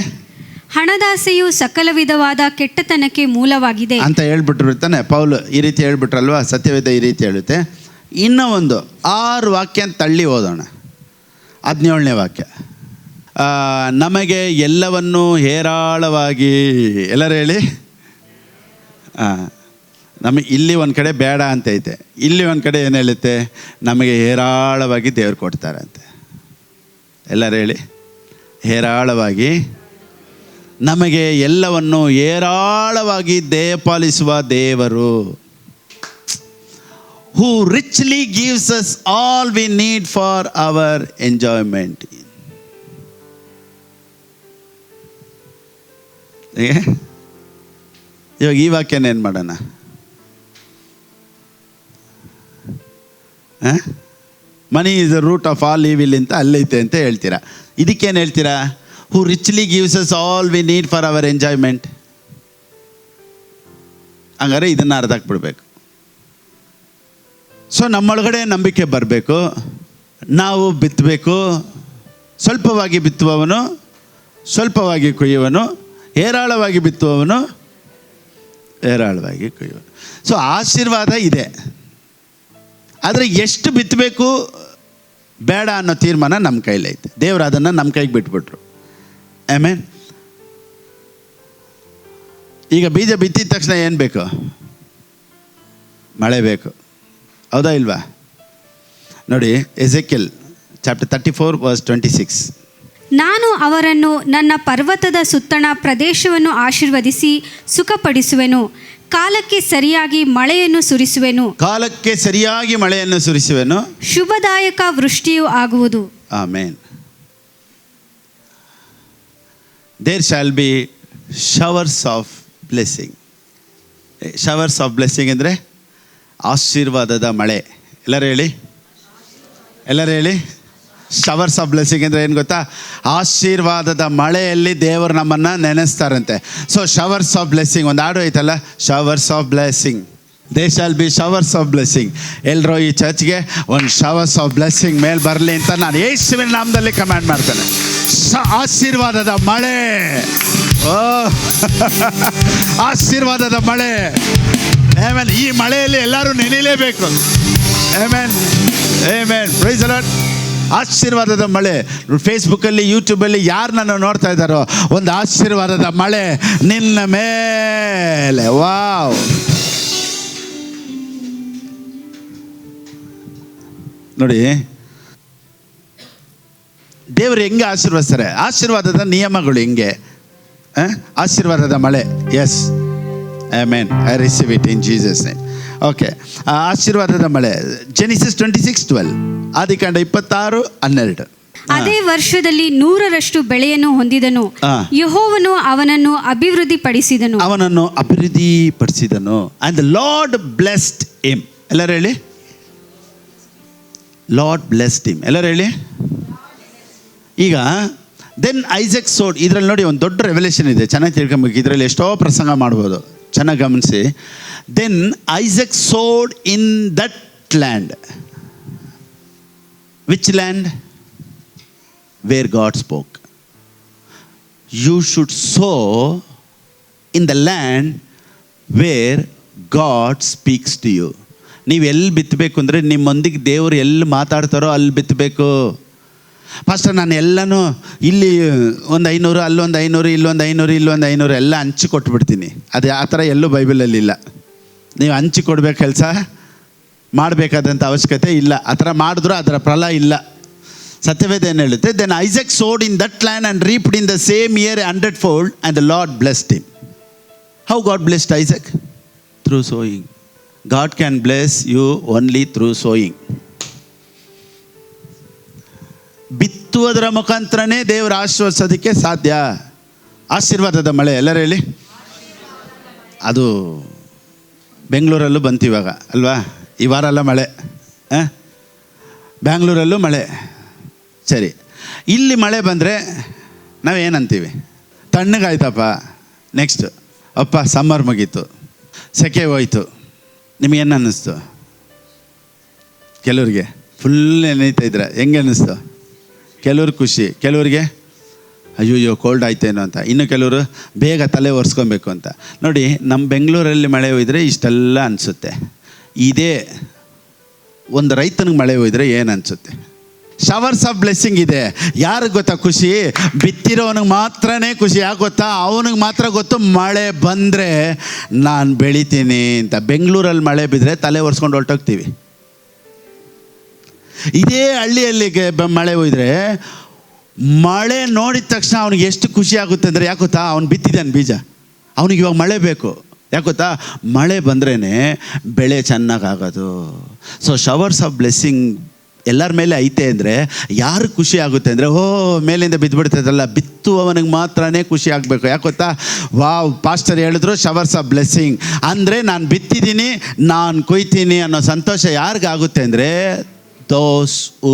ಹಣದಾಸೆಯು ಸಕಲ ವಿಧವಾದ ಕೆಟ್ಟತನಕ್ಕೆ ಮೂಲವಾಗಿದೆ ಅಂತ ಹೇಳ್ಬಿಟ್ಟಿರ್ತಾನೆ ಪೌಲ್. ಈ ರೀತಿ ಹೇಳ್ಬಿಟ್ರಲ್ವ, ಸತ್ಯವೇದ ಈ ರೀತಿ ಹೇಳುತ್ತೆ. ಇನ್ನೂ ಒಂದು 6 ವಾಕ್ಯ ತಳ್ಳಿ ಓದೋಣ. 17ನೇ ವಾಕ್ಯ, ನಮಗೆ ಎಲ್ಲವನ್ನೂ ಹೇರಾಳವಾಗಿ, ಎಲ್ಲರೂ ಹೇಳಿ. ನಮಗೆ ಇಲ್ಲಿ ಒಂದು ಕಡೆ ಬೇಡ ಅಂತೈತೆ, ಇಲ್ಲಿ ಒಂದು ಕಡೆ ಏನು ಹೇಳುತ್ತೆ? ನಮಗೆ ಹೇರಾಳವಾಗಿ ದೇವರು ಕೊಡ್ತಾರೆ ಅಂತೆ. ಎಲ್ಲರೂ ಹೇಳಿ, ಹೇರಾಳವಾಗಿ, ನಮಗೆ ಎಲ್ಲವನ್ನು ಹೇರಾಳವಾಗಿ ದಯಪಾಲಿಸುವ ದೇವರು. Who richly gives us all we need for our enjoyment. ಇವಾಗ ಈ ವಾಕ್ಯನ ಏನು ಮಾಡೋಣ? Money is the root of all evil ಅಂತ ಅಲ್ಲೈತೆ ಅಂತ ಹೇಳ್ತೀರಾ. ಇದಕ್ಕೇನು ಹೇಳ್ತೀರಾ? Who richly gives us all we need for our enjoyment. ಹಂಗಾರೆ ಇದನ್ನು ಅರ್ಧಾಕ್ಬಿಡ್ಬೇಕು. ಸೊ ನಮ್ಮೊಳಗಡೆ ನಂಬಿಕೆ ಬರಬೇಕು, ನಾವು ಬಿತ್ತಬೇಕು. ಸ್ವಲ್ಪವಾಗಿ ಬಿತ್ತುವವನು ಸ್ವಲ್ಪವಾಗಿ ಕೊಯ್ಯುವನು, ಹೇರಾಳವಾಗಿ ಬಿತ್ತುವವನು ಹೇರಾಳವಾಗಿ ಕೊಯ್ಯುವನು. ಸೊ ಆಶೀರ್ವಾದ ಇದೆ, ಆದರೆ ಎಷ್ಟು ಬಿತ್ತಬೇಕು ಬೇಡ ಅನ್ನೋ ತೀರ್ಮಾನ ನಮ್ಮ ಕೈಲೈತೆ. ದೇವರು ಅದನ್ನು ನಮ್ಮ ಕೈಗೆ ಬಿಟ್ಬಿಟ್ರು. ಆಮೇನ್. ಈಗ ಬೀಜ ಬಿತ್ತಿದ ತಕ್ಷಣ ಏನು ಬೇಕು? ಮಳೆ ಬೇಕು, ಹೌದಾ ಇಲ್ವಾ? ನೋಡಿ, ಎಜೆಕಿಯಲ್ ಚಾಪ್ಟರ್ 34:26. ನಾನು ಅವರನ್ನು ನನ್ನ ಪರ್ವತದ ಸುತ್ತಣ ಪ್ರದೇಶವನ್ನು ಆಶೀರ್ವದಿಸಿ ಸುಖಪಡಿಸುವೆನು, ಕಾಲಕ್ಕೆ ಸರಿಯಾಗಿ ಮಳೆಯನ್ನು ಸುರಿಸುವೆನು, ಶುಭದಾಯಕ ವೃಷ್ಟಿಯೂ ಆಗುವುದು. Amen. There shall be showers of blessing. Showers of blessing ಅಂದರೆ ಆಶೀರ್ವಾದದ ಮಳೆ. ಎಲ್ಲರೂ ಹೇಳಿ. ಶವರ್ಸ್ ಆಫ್ ಬ್ಲೆಸ್ಸಿಂಗ್ ಅಂದರೆ ಏನು ಗೊತ್ತಾ? ಆಶೀರ್ವಾದದ ಮಳೆಯಲ್ಲಿ ದೇವರು ನಮ್ಮನ್ನು ನೆನೆಸ್ತಾರಂತೆ. ಸೊ ಶವರ್ಸ್ ಆಫ್ ಬ್ಲೆಸ್ಸಿಂಗ್, ಒಂದು ಹಾಡು ಐತಲ್ಲ, showers of blessing, they shawl be showers of blessing. ಎಲ್ಲರೂ ಈ ಚರ್ಚ್ಗೆ ಒಂದು ಶವರ್ಸ್ ಆಫ್ ಬ್ಲೆಸ್ಸಿಂಗ್ ಮೇಲೆ ಬರಲಿ ಅಂತ ನಾನು ಯೇಸುವಿನ ನಾಮದಲ್ಲಿ ಕಮಾಂಡ್ ಮಾಡ್ತೇನೆ. ಆಶೀರ್ವಾದದ ಮಳೆ, ಆಶೀರ್ವಾದದ ಮಳೆ. ಆಮೆನ್. ಈ ಮಳೆಯಲ್ಲಿ ಎಲ್ಲರೂ ನೆನೆಯಲೇಬೇಕು. Amen, amen. Praise the lord. ಆಶೀರ್ವಾದದ ಮಳೆ. ಫೇಸ್ಬುಕ್ಕಲ್ಲಿ, ಯೂಟ್ಯೂಬಲ್ಲಿ ಯಾರು ನನ್ನ ನೋಡ್ತಾ ಇದ್ದಾರೋ, ಒಂದು ಆಶೀರ್ವಾದದ ಮಳೆ ನಿನ್ನ ಮೇಲೆ. ವಾವ್. ನೋಡಿ, ದೇವರು ಹೆಂಗೆ ಆಶೀರ್ವದಿಸ್ತಾರೆ? ಆಶೀರ್ವಾದದ ನಿಯಮಗಳು ಹೆಂಗೆ? ಆಶೀರ್ವಾದದ ಮಳೆ. Yes, amen. I receive it in Jesus name. Okay, ಆಶೀರ್ವಾದದ ಮಳೆ. ಜೆನಿಸಿಸ್ 26:12, ಆದಿಕಾಂಡ 26:12. ಅದೇ ವರ್ಷದಲ್ಲಿ 100ರಷ್ಟು ಬೆಳೆಯನ್ನು ಹೊಂದಿದನು. ಯೆಹೋವನು ಅವನನ್ನು ಅಭಿವೃದ್ಧಿಪಡಿಸಿದನು. And the lord blessed him. ಎಲ್ಲರೂ ಹೇಳಿ, ಲಾರ್ಡ್ ಬ್ಲೆಸ್ಡ್ ಹಿಮ್. ಎಲ್ಲರೂ ಹೇಳಿ. ಈಗ ದೆನ್ ಐಸಕ್ ಸೋಡ್. ಇದರಲ್ಲಿ ನೋಡಿ ಒಂದು ದೊಡ್ಡ ರೆವಲ್ಯೂಷನ್ ಇದೆ, ಚೆನ್ನಾಗಿ ತಿಳ್ಕೊಬೇಕು. ಇದರಲ್ಲಿ ಎಷ್ಟೋ ಪ್ರಸಂಗ ಮಾಡ್ಬೋದು. ಚೆನ್ನಾಗಿ ಗಮನಿಸಿ. Then Isaac sowed in that land. Which land? Where God spoke. You should sow in the land where God speaks to you. ನೀವು ಎಲ್ಲಿ ಬಿತ್ತಬೇಕು ಅಂದರೆ ನಿಮ್ಮೊಂದಿಗೆ ದೇವರು ಎಲ್ಲಿ ಮಾತಾಡ್ತಾರೋ ಅಲ್ಲಿ ಬಿತ್ತಬೇಕು. ಫಸ್ಟ್ ನಾನು ಎಲ್ಲನೂ ಇಲ್ಲಿ ಒಂದು 500, ಅಲ್ಲೊಂದು 500, ಇಲ್ಲೊಂದು 500, ಇಲ್ಲೊಂದು 500 ಎಲ್ಲ ಹಂಚಿ ಕೊಟ್ಬಿಡ್ತೀನಿ. ಅದು ಆ ಥರ ಎಲ್ಲೂ ಬೈಬಲಲ್ಲಿ ಇಲ್ಲ. ನೀವು ಹಂಚಿ ಕೊಡ್ಬೇಕು, ಕೆಲಸ ಮಾಡಬೇಕಾದಂಥ ಅವಶ್ಯಕತೆ ಇಲ್ಲ. ಆ ಥರ ಮಾಡಿದ್ರೂ ಅದರ ಫಲ ಇಲ್ಲ. ಸತ್ಯವೇದ ಏನು ಹೇಳುತ್ತೆ? Then Isaac sowed in that land and reaped in the same year 100-fold and the lord blessed him. How God blessed Isaac? Through sowing. God can bless you only through sowing. ಬಿತ್ತುವುದರ ಮುಖಾಂತರನೇ ದೇವರು ಆಶೀರ್ವದಿಸೋದಕ್ಕೆ ಸಾಧ್ಯ. ಆಶೀರ್ವಾದದ ಮಳೆ, ಎಲ್ಲರೂ ಹೇಳಿ. ಅದು ಬೆಂಗಳೂರಲ್ಲೂ ಬಂತು ಇವಾಗ ಅಲ್ವಾ? ಈ ವಾರ ಎಲ್ಲ ಮಳೆ, ಬ್ಯಾಂಗ್ಳೂರಲ್ಲೂ ಮಳೆ. ಸರಿ, ಇಲ್ಲಿ ಮಳೆ ಬಂದರೆ ನಾವೇನಂತೀವಿ? ತಣ್ಣಗಾಯ್ತಪ್ಪ. ನೆಕ್ಸ್ಟ್, ಅಪ್ಪ ಸಮ್ಮರ್ ಮುಗೀತು, ಸೆಕೆ ಹೋಯ್ತು. ನಿಮಗೇನು ಅನ್ನಿಸ್ತು? ಕೆಲವ್ರಿಗೆ ಫುಲ್ ನೆನೀತಾ ಇದ್ರೆ ಹೆಂಗೆ ಅನ್ನಿಸ್ತು? ಕೆಲವ್ರಿಗೆ ಖುಷಿ, ಕೆಲವ್ರಿಗೆ ಅಯ್ಯೋ ಕೋಲ್ಡ್ ಆಯ್ತೇನೋ ಅಂತ, ಇನ್ನು ಕೆಲವರು ಬೇಗ ತಲೆ ಒರೆಸ್ಕೊಬೇಕು ಅಂತ. ನೋಡಿ, ನಮ್ಮ ಬೆಂಗಳೂರಲ್ಲಿ ಮಳೆ ಹೋಯ್ದರೆ ಇಷ್ಟೆಲ್ಲ ಅನಿಸುತ್ತೆ. ಇದೇ ಒಂದು ರೈತನಿಗೆ ಮಳೆ ಹೋಯ್ದರೆ ಏನು ಅನಿಸುತ್ತೆ? ಶವರ್ಸ್ ಆಫ್ ಬ್ಲೆಸ್ಸಿಂಗ್ ಇದೆ. ಯಾರಿಗೆ ಗೊತ್ತಾ ಖುಷಿ? ಬಿತ್ತಿರೋನಿಗೆ ಮಾತ್ರನೇ ಖುಷಿ. ಯಾಕೆ ಗೊತ್ತಾ? ಅವನಿಗೆ ಮಾತ್ರ ಗೊತ್ತು ಮಳೆ ಬಂದರೆ ನಾನು ಬೆಳಿತೀನಿ ಅಂತ. ಬೆಂಗಳೂರಲ್ಲಿ ಮಳೆ ಬಿದ್ದರೆ ತಲೆ ಒರೆಸ್ಕೊಂಡು ಹೊರಟೋಗ್ತೀವಿ. ಇದೇ ಹಳ್ಳಿಯಲ್ಲಿ ಮಳೆ ಹೋಯ್ದರೆ ಮಳೆ ನೋಡಿದ ತಕ್ಷಣ ಅವನಿಗೆ ಎಷ್ಟು ಖುಷಿ ಆಗುತ್ತೆ ಅಂದರೆ, ಯಾಕೆ ಗೊತ್ತಾ? ಅವ್ನು ಬಿತ್ತಿದ್ದಾನೆ ಬೀಜ, ಅವನಿಗೆ ಇವಾಗ ಮಳೆ ಬೇಕು. ಯಾಕೆ ಗೊತ್ತಾ? ಮಳೆ ಬಂದ್ರೇ ಬೆಳೆ ಚೆನ್ನಾಗಾಗೋದು. ಸೊ ಶವರ್ಸ್ ಆಫ್ ಬ್ಲೆಸ್ಸಿಂಗ್ ಎಲ್ಲರ ಮೇಲೆ ಐತೆ ಅಂದರೆ ಯಾರು ಖುಷಿ ಆಗುತ್ತೆ ಅಂದರೆ, ಮೇಲಿಂದ ಬಿದ್ದುಬಿಡ್ತದಲ್ಲ, ಬಿತ್ತುವವನಿಗೆ ಮಾತ್ರನೇ ಖುಷಿ ಆಗಬೇಕು. ಯಾಕೆ ಗೊತ್ತಾ? ವಾವ್, ಪಾಸ್ಟರ್ ಹೇಳಿದ್ರು ಶವರ್ಸ್ ಆಫ್ ಬ್ಲೆಸ್ಸಿಂಗ್ ಅಂದರೆ ನಾನು ಬಿತ್ತಿದ್ದೀನಿ, ನಾನು ಕೊಯ್ತೀನಿ ಅನ್ನೋ ಸಂತೋಷ ಯಾರಿಗಾಗುತ್ತೆ ಅಂದರೆ, those who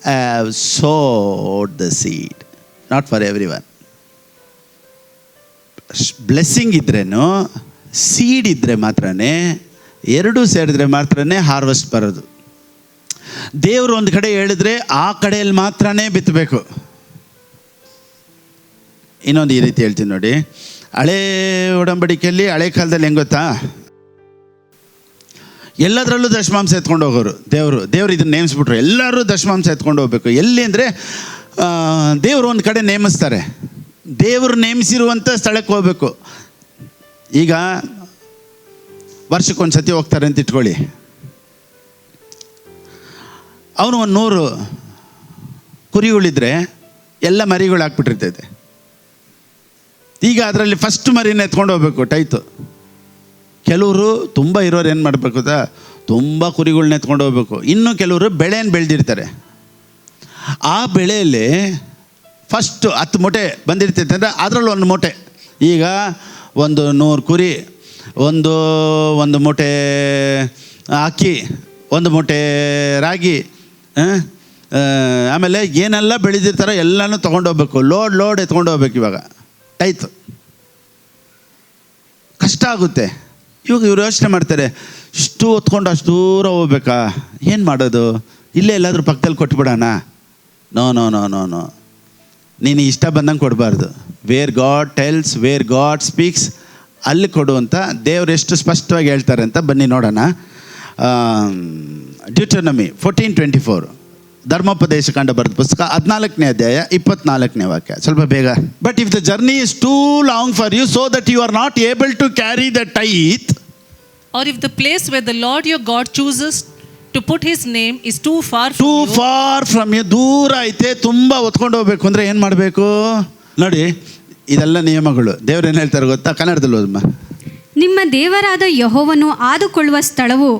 have sowed the seed. Not for everyone. Blessing ಇದ್ರೇನು, ಸೀಡ್ ಇದ್ದರೆ ಮಾತ್ರನೇ, ಎರಡೂ ಸೇರಿದ್ರೆ ಮಾತ್ರನೇ ಹಾರ್ವೆಸ್ಟ್ ಬರೋದು. ದೇವರು ಒಂದು ಕಡೆ ಹೇಳಿದ್ರೆ ಆ ಕಡೆಯಲ್ಲಿ ಮಾತ್ರನೇ ಬಿತ್ತಬೇಕು. ಇನ್ನೊಂದು ಈ ರೀತಿ ಹೇಳ್ತೀನಿ ನೋಡಿ. ಹಳೆ ಒಡಂಬಡಿಕೆಯಲ್ಲಿ ಹಳೆ ಕಾಲದಲ್ಲಿ ಹೆಂಗೆ ಗೊತ್ತಾ? ಎಲ್ಲದರಲ್ಲೂ ದಶಮಾಂಶ ಎತ್ಕೊಂಡು ಹೋಗೋರು. ದೇವರು ಇದನ್ನು ನೇಮಿಸ್ಬಿಟ್ರು, ಎಲ್ಲರೂ ದಶಮಾಂಶ ಎತ್ಕೊಂಡು ಹೋಗ್ಬೇಕು. ಎಲ್ಲಿ ಅಂದರೆ ದೇವರು ಒಂದು ಕಡೆ ನೇಮಿಸ್ತಾರೆ, ದೇವರು ನೇಮಿಸಿರುವಂಥ ಸ್ಥಳಕ್ಕೆ ಹೋಗ್ಬೇಕು. ಈಗ ವರ್ಷಕ್ಕೊಂದು ಸತಿ ಹೋಗ್ತಾರೆ ಅಂತ ಇಟ್ಕೊಳ್ಳಿ. ಅವನು ಒಂದು 100 ಕುರಿಗಳಿದ್ರೆ ಎಲ್ಲ ಮರಿಗಳು ಹಾಕ್ಬಿಟ್ಟಿರ್ತೈತೆ. ಈಗ ಅದರಲ್ಲಿ ಫಸ್ಟ್ ಮರಿನ ಎತ್ಕೊಂಡು ಹೋಗ್ಬೇಕು, ಟೈತು. ಕೆಲವರು ತುಂಬ ಇರೋರು ಏನು ಮಾಡಬೇಕು ಗೊತ್ತಾ? ತುಂಬ ಕುರಿಗಳನ್ನ ಎತ್ಕೊಂಡು ಹೋಗ್ಬೇಕು. ಇನ್ನು ಕೆಲವರು ಬೆಳೆಯನ್ನು ಬೆಳೆದಿರ್ತಾರೆ. ಆ ಬೆಳೆಯಲ್ಲಿ ಫಸ್ಟು 10 ಮೂಟೆ ಬಂದಿರ್ತೈತೆ ಅಂದರೆ ಅದರಲ್ಲಿ 1 ಮೂಟೆ. ಈಗ ಒಂದು 100 ಕುರಿ, ಒಂದು ಮೂಟೆ ಅಕ್ಕಿ, 1 ಮೂಟೆ ರಾಗಿ, ಆಮೇಲೆ ಏನೆಲ್ಲ ಬೆಳೆದಿರ್ತಾರೋ ಎಲ್ಲನೂ ತೊಗೊಂಡೋಗ್ಬೇಕು. ಲೋಡ್ ಎತ್ಕೊಂಡು ಹೋಗ್ಬೇಕು. ಇವಾಗ ಆಯಿತು, ಕಷ್ಟ ಆಗುತ್ತೆ. ಇವಾಗ ಇವ್ರು ಯೋಚನೆ ಮಾಡ್ತಾರೆ, ಇಷ್ಟು ಹೊತ್ಕೊಂಡು ಅಷ್ಟು ದೂರ ಹೋಗ್ಬೇಕಾ? ಏನು ಮಾಡೋದು? ಇಲ್ಲೇ ಎಲ್ಲಾದರೂ ಪಕ್ಕದಲ್ಲಿ ಕೊಟ್ಬಿಡೋಣ? ನೋ, ನೀನು ಇಷ್ಟ ಬಂದಂಗೆ ಕೊಡಬಾರ್ದು. Where God tells, where God speaks, ಅಲ್ಲಿ ಕೊಡು ಅಂತ ದೇವರು ಎಷ್ಟು ಸ್ಪಷ್ಟವಾಗಿ ಹೇಳ್ತಾರೆ ಅಂತ ಬನ್ನಿ ನೋಡೋಣ. ಡ್ಯೂಟರನಮಿ 14:24, ಧರ್ಮೋಪದೇಶ ಕಾಂಡ ಬರೆದ ಪುಸ್ತಕ 14ನೇ ಅಧ್ಯಾಯ 24ನೇ ವಾಕ್ಯ. ಸ್ವಲ್ಪ ಬೇಗ. But if the journey is too long for you so that you are not able to carry the tithe, or if the place where the Lord your God chooses to put his name is too far from you, ದೂರ ಐತೆ, ತುಂಬ ಹೊತ್ಕೊಂಡು ಹೋಗ್ಬೇಕು ಅಂದರೆ ಏನು ಮಾಡಬೇಕು ನೋಡಿ? ಇದೆಲ್ಲ ನಿಯಮಗಳು. ದೇವ್ರು ಏನು ಹೇಳ್ತಾರೆ ಗೊತ್ತಾ? ಕನ್ನಡದಲ್ಲಿ ಓದಮ್ಮ. ನಿಮ್ಮ ದೇವರಾದ ಯೆಹೋವನು ಆದುಕೊಳ್ಳುವ ಸ್ಥಳವು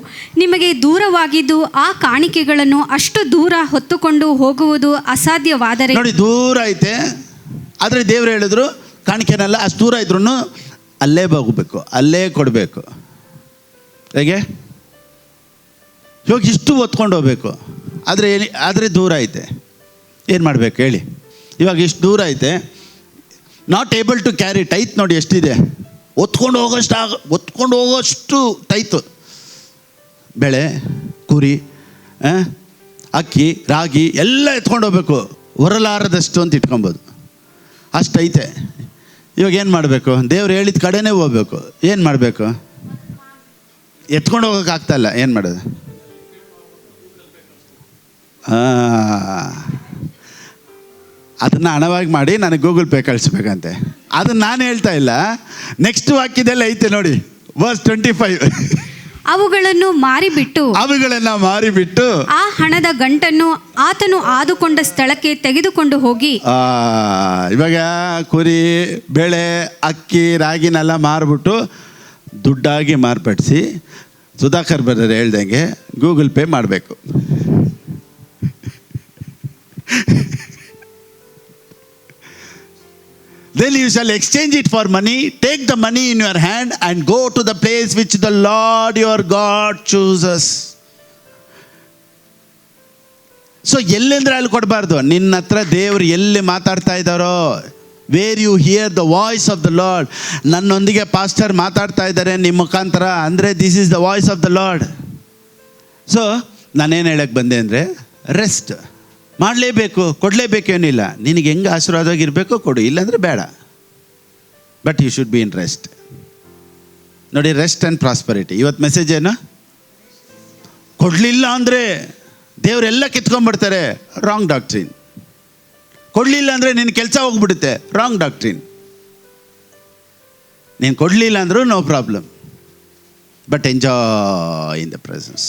ನಿಮಗೆ ದೂರವಾಗಿದ್ದು ಆ ಕಾಣಿಕೆಗಳನ್ನು ಅಷ್ಟು ದೂರ ಹೊತ್ತುಕೊಂಡು ಹೋಗುವುದು ಅಸಾಧ್ಯವಾದರೆ. ನೋಡಿ, ದೂರ ಐತೆ, ಆದರೆ ದೇವರು ಹೇಳಿದ್ರು ಕಾಣಿಕೆನೆಲ್ಲ ಅಷ್ಟು ದೂರ ಇದ್ರೂ ಅಲ್ಲೇ ಹೋಗಬೇಕು, ಅಲ್ಲೇ ಕೊಡಬೇಕು. ಹೇಗೆ? ಇವಾಗ ಇಷ್ಟು ಹೊತ್ಕೊಂಡು ಹೋಗ್ಬೇಕು, ಆದರೆ ದೂರ ಐತೆ, ಏನು ಮಾಡಬೇಕು ಹೇಳಿ? ಇವಾಗ ಇಷ್ಟು ದೂರ ಐತೆ, not able to carry. Tithe ನೋಡಿ ಎಷ್ಟಿದೆ? ಒತ್ಕೊಂಡು ಹೋಗೋಷ್ಟು ಟೈತು. ಬೆಳೆ, ಕುರಿ, ಅಕ್ಕಿ, ರಾಗಿ ಎಲ್ಲ ಎತ್ಕೊಂಡು ಹೋಗ್ಬೇಕು, ಹೊರಲಾರದಷ್ಟು ಅಂತ ಇಟ್ಕೊಬೋದು. ಅಷ್ಟೈತೆ. ಇವಾಗ ಏನು ಮಾಡಬೇಕು? ದೇವ್ರು ಹೇಳಿದ ಕಡೆನೇ ಹೋಗ್ಬೇಕು. ಏನು ಮಾಡಬೇಕು? ಎತ್ಕೊಂಡು ಹೋಗೋಕ್ಕಾಗ್ತಾಯಿಲ್ಲ, ಏನು ಮಾಡೋದು? ಅದನ್ನು ಹಣವಾಗಿ ಮಾಡಿ ನನಗೆ ಗೂಗಲ್ ಪೇ ಕಳಿಸ್ಬೇಕಂತೆ. ಅದನ್ನು ನಾನು ಹೇಳ್ತಾ ಇಲ್ಲ, ನೆಕ್ಸ್ಟ್ ವಾಕ್ಯದಲ್ಲಿ ಐತೆ ನೋಡಿ, ವರ್ಸ್ 25. ಅವುಗಳನ್ನು ಮಾರಿಬಿಟ್ಟು ಆ ಹಣದ ಗಂಟನ್ನು ಆತನು ಆದುಕೊಂಡ ಸ್ಥಳಕ್ಕೆ ತೆಗೆದುಕೊಂಡು ಹೋಗಿ. ಇವಾಗ ಕುರಿ, ಬೆಳೆ, ಅಕ್ಕಿ, ರಾಗಿನೆಲ್ಲ ಮಾರ್ಬಿಟ್ಟು ದುಡ್ಡಾಗಿ ಮಾರ್ಪಡಿಸಿ ಸುಧಾಕರ್ ಬರೋರು ಹೇಳ್ದಂಗೆ ಗೂಗಲ್ ಪೇ ಮಾಡಬೇಕು. Then you shall exchange it for money. Take the money in your hand and go to the place which the Lord your God chooses. So ಎಲ್ಲೆಂದ್ರೆ ಅಲ್ಲಿ ಕೊಡಬಾರ್ದು. ನಿನ್ನ ಹತ್ರ ದೇವರು ಎಲ್ಲಿ ಮಾತಾಡ್ತಾ ಇದ್ದಾರೋ, where you hear the voice of the lord. ನನ್ನೊಂದಿಗೆ ಪಾಸ್ಟರ್ ಮಾತಾಡ್ತಾ ಇದ್ದಾರೆ ನಿಮ್ಮ ಮುಖಾಂತರ ಅಂದರೆ this is the voice of the lord. So ನಾನೇನು ಹೇಳಕ್ಕೆ ಬಂದೆ ಅಂದರೆ, ರೆಸ್ಟ್ ಮಾಡಲೇಬೇಕು, ಕೊಡಲೇಬೇಕೇನಿಲ್ಲ. ನಿನಗೆ ಹೆಂಗೆ ಆಶೀರ್ವಾದವಾಗಿರಬೇಕು ಕೊಡು, ಇಲ್ಲಾಂದರೆ ಬೇಡ. But you should be in rest. ನೋಡಿ, ರೆಸ್ಟ್ ಆ್ಯಂಡ್ ಪ್ರಾಸ್ಪರಿಟಿ. ಇವತ್ತು ಮೆಸೇಜ್ ಏನು? ಕೊಡಲಿಲ್ಲ ಅಂದರೆ ದೇವರೆಲ್ಲ ಕಿತ್ಕೊಂಡ್ಬಿಡ್ತಾರೆ, ರಾಂಗ್ ಡಾಕ್ಟ್ರಿನ್. ಕೊಡಲಿಲ್ಲ ಅಂದರೆ ನಿನ್ನ ಕೆಲಸ ಹೋಗ್ಬಿಡುತ್ತೆ, ರಾಂಗ್ ಡಾಕ್ಟ್ರಿನ್. ನೀನು ಕೊಡಲಿಲ್ಲ ಅಂದರೂ no problem, but enjoy in the presence.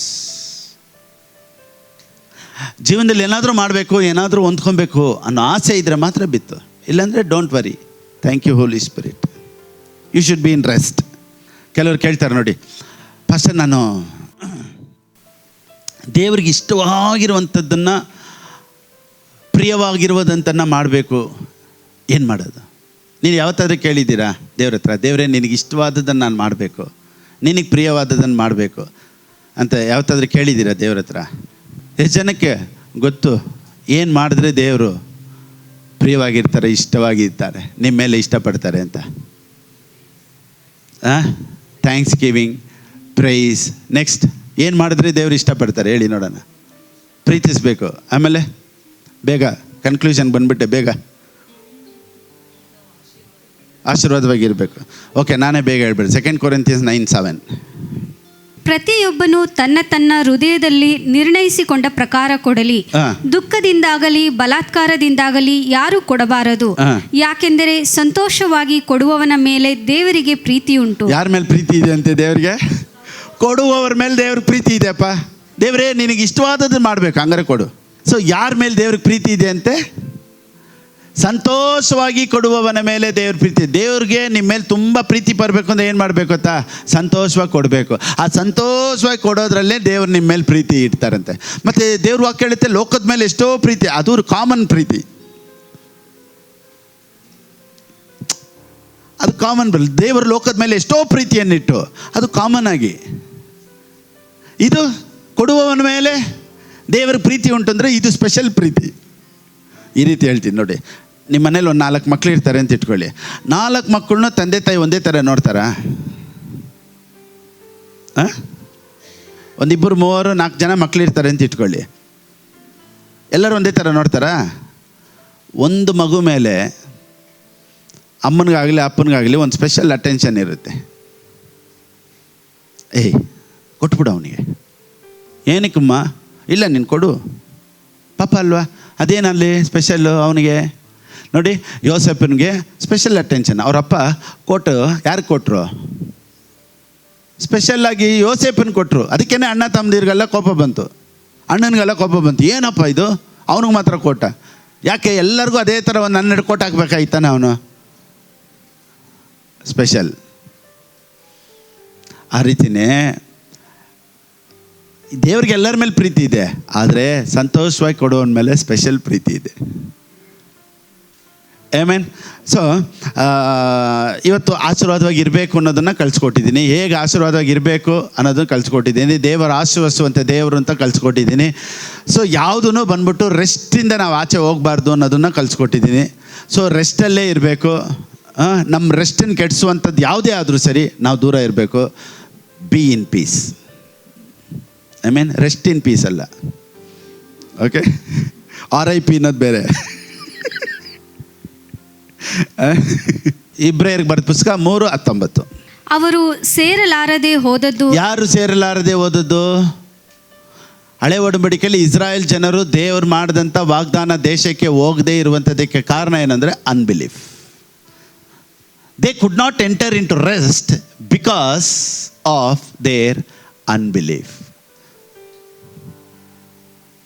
ಜೀವನದಲ್ಲಿ ಏನಾದರೂ ಮಾಡಬೇಕು, ಏನಾದರೂ ಹೊಂದ್ಕೊಬೇಕು ಅನ್ನೋ ಆಸೆ ಇದ್ದರೆ ಮಾತ್ರ ಬಿತ್ತು, ಇಲ್ಲಾಂದರೆ don't worry. Thank you Holy Spirit. You should be in rest. ಕೆಲವರು ಕೇಳ್ತಾರೆ ನೋಡಿ, ಫಸ್ಟ್ ನಾನು ದೇವ್ರಿಗೆ ಇಷ್ಟವಾಗಿರುವಂಥದ್ದನ್ನು, ಪ್ರಿಯವಾಗಿರುವುದಂತನ್ನು ಮಾಡಬೇಕು, ಏನು ಮಾಡೋದು? ನೀನು ಯಾವತ್ತಾದ್ರೂ ಕೇಳಿದ್ದೀರಾ ದೇವ್ರ ಹತ್ರ, ದೇವರೇ ನಿನಗೆ ಇಷ್ಟವಾದದ್ದನ್ನು ನಾನು ಮಾಡಬೇಕು, ನಿನಗೆ ಪ್ರಿಯವಾದದ್ದನ್ನು ಮಾಡಬೇಕು ಅಂತ ಯಾವತ್ತಾದ್ರೂ ಕೇಳಿದ್ದೀರಾ ದೇವ್ರ ಹತ್ರ? ಎಷ್ಟು ಜನಕ್ಕೆ ಗೊತ್ತು ಏನು ಮಾಡಿದ್ರೆ ದೇವರು ಪ್ರಿಯವಾಗಿರ್ತಾರೆ, ಇಷ್ಟವಾಗಿರ್ತಾರೆ, ನಿಮ್ಮ ಮೇಲೆ ಇಷ್ಟಪಡ್ತಾರೆ ಅಂತ? Thanks giving, price. ನೆಕ್ಸ್ಟ್ ಏನು ಮಾಡಿದ್ರೆ ದೇವರು ಇಷ್ಟಪಡ್ತಾರೆ ಹೇಳಿ ನೋಡೋಣ? ಪ್ರೀತಿಸಬೇಕು. ಆಮೇಲೆ ಬೇಗ ಕನ್ಕ್ಲೂಷನ್ ಬಂದುಬಿಟ್ಟೆ, ಬೇಗ ಆಶೀರ್ವಾದವಾಗಿರಬೇಕು. ಓಕೆ, ನಾನೇ ಬೇಗ ಹೇಳ್ಬೇಡಿ. 2 Corinthians 9:7. ಪ್ರತಿಯೊಬ್ಬನು ತನ್ನ ತನ್ನ ಹೃದಯದಲ್ಲಿ ನಿರ್ಣಯಿಸಿಕೊಂಡ ಪ್ರಕಾರ ಕೊಡಲಿ, ದುಃಖದಿಂದಾಗಲಿ ಬಲಾತ್ಕಾರದಿಂದಾಗಲಿ ಯಾರು ಕೊಡಬಾರದು. ಯಾಕೆಂದರೆ ಸಂತೋಷವಾಗಿ ಕೊಡುವವನ ಮೇಲೆ ದೇವರಿಗೆ ಪ್ರೀತಿ ಉಂಟು. ಯಾರ ಮೇಲೆ ಪ್ರೀತಿ ಇದೆ ಅಂತೆ ದೇವರಿಗೆ? ಕೊಡುವವರ ಮೇಲೆ ದೇವ್ರಿಗೆ ಪ್ರೀತಿ ಇದೆಯಪ್ಪ. ದೇವರೇ ನಿನಗೆ ಇಷ್ಟವಾದದ್ದು ಮಾಡಬೇಕು, ಹಂಗಾರೆ ಕೊಡು. ಸೊ ಯಾರ ಮೇಲೆ ದೇವ್ರಿಗೆ ಪ್ರೀತಿ ಇದೆ ಅಂತೆ? ಸಂತೋಷವಾಗಿ ಕೊಡುವವನ ಮೇಲೆ ದೇವ್ರ ಪ್ರೀತಿ. ದೇವ್ರಿಗೆ ನಿಮ್ಮ ಮೇಲೆ ತುಂಬ ಪ್ರೀತಿ ಬರಬೇಕು ಅಂದರೆ ಏನು ಮಾಡಬೇಕು ಗೊತ್ತಾ? ಸಂತೋಷವಾಗಿ ಕೊಡಬೇಕು. ಆ ಸಂತೋಷವಾಗಿ ಕೊಡೋದ್ರಲ್ಲೇ ದೇವ್ರು ನಿಮ್ಮ ಮೇಲೆ ಪ್ರೀತಿ ಇಡ್ತಾರಂತೆ. ಮತ್ತು ದೇವ್ರ ವಾಕ್ಯ ಹೇಳುತ್ತೆ, ಲೋಕದ ಮೇಲೆ ಎಷ್ಟೋ ಪ್ರೀತಿ, ಅದು ಕಾಮನ್ ಪ್ರೀತಿ, ಅದು ಕಾಮನ್. ದೇವರು ಲೋಕದ ಮೇಲೆ ಎಷ್ಟೋ ಪ್ರೀತಿಯನ್ನಿಟ್ಟು ಅದು ಕಾಮನ್ ಆಗಿ. ಇದು ಕೊಡುವವನ ಮೇಲೆ ದೇವರ ಪ್ರೀತಿ ಉಂಟಂದರೆ ಇದು ಸ್ಪೆಷಲ್ ಪ್ರೀತಿ. ಈ ರೀತಿ ಹೇಳ್ತೀನಿ ನೋಡಿ, ನಿಮ್ಮ ಮನೇಲಿ ಒಂದು 4 ಮಕ್ಕಳು ಇರ್ತಾರೆ ಅಂತ ಇಟ್ಕೊಳ್ಳಿ. 4 ಮಕ್ಕಳನ್ನ ತಂದೆ ತಾಯಿ ಒಂದೇ ಥರ ನೋಡ್ತಾರಾ? 1 2 3 4 ಜನ ಮಕ್ಕಳು ಇರ್ತಾರೆ ಅಂತ ಇಟ್ಕೊಳ್ಳಿ, ಎಲ್ಲರೂ ಒಂದೇ ಥರ ನೋಡ್ತಾರಾ? ಒಂದು ಮಗು ಮೇಲೆ ಅಮ್ಮನಿಗಾಗಲಿ ಅಪ್ಪನಿಗಾಗಲಿ ಒಂದು ಸ್ಪೆಷಲ್ ಅಟೆನ್ಷನ್ ಇರುತ್ತೆ. ಏಯ್ ಕೊಟ್ಬಿಡು ಅವನಿಗೆ. ಏನಕ್ಕಮ್ಮ? ಇಲ್ಲ ನೀನು ಕೊಡು, ಪಾಪ ಅಲ್ವಾ, ಅದೇನಲ್ಲಿ ಸ್ಪೆಷಲ್ಲು ಅವನಿಗೆ. ನೋಡಿ, ಯೋಸೆಫನಿಗೆ ಸ್ಪೆಷಲ್ ಅಟೆನ್ಷನ್. ಅವರಪ್ಪ ಕೊಟ್ಟು ಯಾರಿಗೆ ಕೊಟ್ಟರು? ಸ್ಪೆಷಲ್ಲಾಗಿ ಯೋಸೆಫನ್ ಕೊಟ್ಟರು. ಅದಕ್ಕೇ ಅಣ್ಣ ತಮ್ಮದಿರಿಗೆಲ್ಲ ಕೋಪ ಬಂತು, ಅಣ್ಣನಿಗೆಲ್ಲ ಕೋಪ ಬಂತು. ಏನಪ್ಪ ಇದು, ಅವನಿಗೆ ಮಾತ್ರ ಕೊಟ್ಟ, ಯಾಕೆ ಎಲ್ಲರಿಗೂ ಅದೇ ಥರ ಒಂದು 12 ಕೋಟ್ ಹಾಕ್ಬೇಕಾಯ್ತಾನೆ ಅವನು? ಸ್ಪೆಷಲ್. ಆ ರೀತಿಯೇ ದೇವ್ರಿಗೆ ಎಲ್ಲರ ಮೇಲೆ ಪ್ರೀತಿ ಇದೆ, ಆದರೆ ಸಂತೋಷವಾಗಿ ಕೊಡೋವನ ಮೇಲೆ ಸ್ಪೆಷಲ್ ಪ್ರೀತಿ ಇದೆ. ಆಮೆನ್. ಸೊ ಇವತ್ತು ಆಶೀರ್ವಾದವಾಗಿ ಇರಬೇಕು ಅನ್ನೋದನ್ನು ಕಲಿಸ್ಕೊಟ್ಟಿದ್ದೀನಿ. ಹೇಗೆ ಆಶೀರ್ವಾದವಾಗಿ ಇರಬೇಕು ಅನ್ನೋದನ್ನು ಕಲಿಸ್ಕೊಟ್ಟಿದ್ದೀನಿ. ದೇವರ ಆಶೀರ್ವದಿಸುವಂಥ ದೇವರು ಅಂತ ಕಲಿಸ್ಕೊಟ್ಟಿದ್ದೀನಿ. ಸೊ ಯಾವುದೂ ಬಂದ್ಬಿಟ್ಟು ರೆಸ್ಟಿಂದ ನಾವು ಆಚೆ ಹೋಗಬಾರ್ದು ಅನ್ನೋದನ್ನು ಕಲಿಸ್ಕೊಟ್ಟಿದ್ದೀನಿ. ಸೊ ರೆಸ್ಟಲ್ಲೇ ಇರಬೇಕು. ನಮ್ಮ ರೆಸ್ಟನ್ನು ಕೆಡಿಸುವಂಥದ್ದು ಯಾವುದೇ ಆದರೂ ಸರಿ ನಾವು ದೂರ ಇರಬೇಕು. B in peace. I mean rest in peace ಅಲ್ಲ. ಓಕೆ, RIP ಅನ್ನೋದು ಬೇರೆ. ಇಬ್ರಿಯರಿಗೆ ಬರೆದ ಪುಸ್ತಕ 3:19. ಅವರು ಸೇರಲಾರದೆ ಹೋದದ್ದು. ಯಾರು ಸೇರಲಾರದೆ ಹೋದದ್ದು? ಹಳೆ ಒಡಂಬಡಿಕೆಯಲ್ಲಿ ಇಸ್ರಾಯೇಲ್ ಜನರು ದೇವರು ಮಾಡಿದಂಥ ವಾಗ್ದಾನ ದೇಶಕ್ಕೆ ಹೋಗದೇ ಇರುವಂಥದ್ದಕ್ಕೆ ಕಾರಣ ಏನಂದರೆ unbelief. They could not enter into rest because of their unbelief.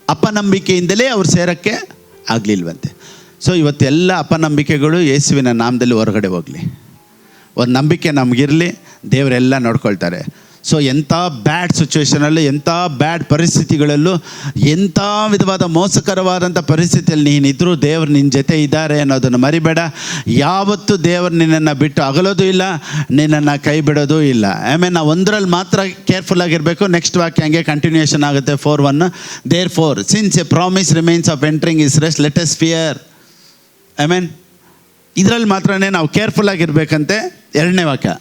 ಅಪನಂಬಿಕೆಯಿಂದಲೇ ಅವ್ರು ಸೇರೋಕ್ಕೆ ಆಗಲಿಲ್ವಂತೆ. ಸೊ ಇವತ್ತೆಲ್ಲ ಅಪನಂಬಿಕೆಗಳು ಯೇಸುವಿನ ನಾಮದಲ್ಲಿ ಹೊರಗಡೆ ಹೋಗಲಿ. ಒಂದು ನಂಬಿಕೆ ನಮಗಿರಲಿ, ದೇವರೆಲ್ಲ ನೋಡ್ಕೊಳ್ತಾರೆ. ಸೊ ಎಂಥ ಬ್ಯಾಡ್ ಸಿಚುವೇಷನಲ್ಲೂ, ಎಂಥ ಬ್ಯಾಡ್ ಪರಿಸ್ಥಿತಿಗಳಲ್ಲೂ, ಎಂಥ ವಿಧವಾದ ಮೋಸಕರವಾದಂಥ ಪರಿಸ್ಥಿತಿಯಲ್ಲಿ ನೀನಿದ್ರೂ ದೇವರು ನಿನ್ನ ಜೊತೆ ಇದ್ದಾರೆ ಅನ್ನೋದನ್ನು ಮರಿಬೇಡ. ಯಾವತ್ತೂ ದೇವರು ನಿನ್ನನ್ನು ಬಿಟ್ಟು ಅಗಲೋದು ಇಲ್ಲ, ನಿನ್ನನ್ನು ಕೈ ಬಿಡೋದು ಇಲ್ಲ. ಆಮೇಲೆ ನಾವು ಒಂದರಲ್ಲಿ ಮಾತ್ರ ಕೇರ್ಫುಲ್ ಆಗಿರಬೇಕು. ನೆಕ್ಸ್ಟ್ ವಾಕ್ಯ ಹಂಗೆ ಕಂಟಿನ್ಯೂಷನ್ ಆಗುತ್ತೆ. 4:1 Therefore, since a promise remains of entering his rest, let us fear. ಆಮೇನ್, ಇದರಲ್ಲಿ ಮಾತ್ರನೇ ನಾವು ಕೇರ್ಫುಲ್ ಆಗಿರ್ಬೇಕಂತೆ. 2ನೇ ವಾಕ್ಯ,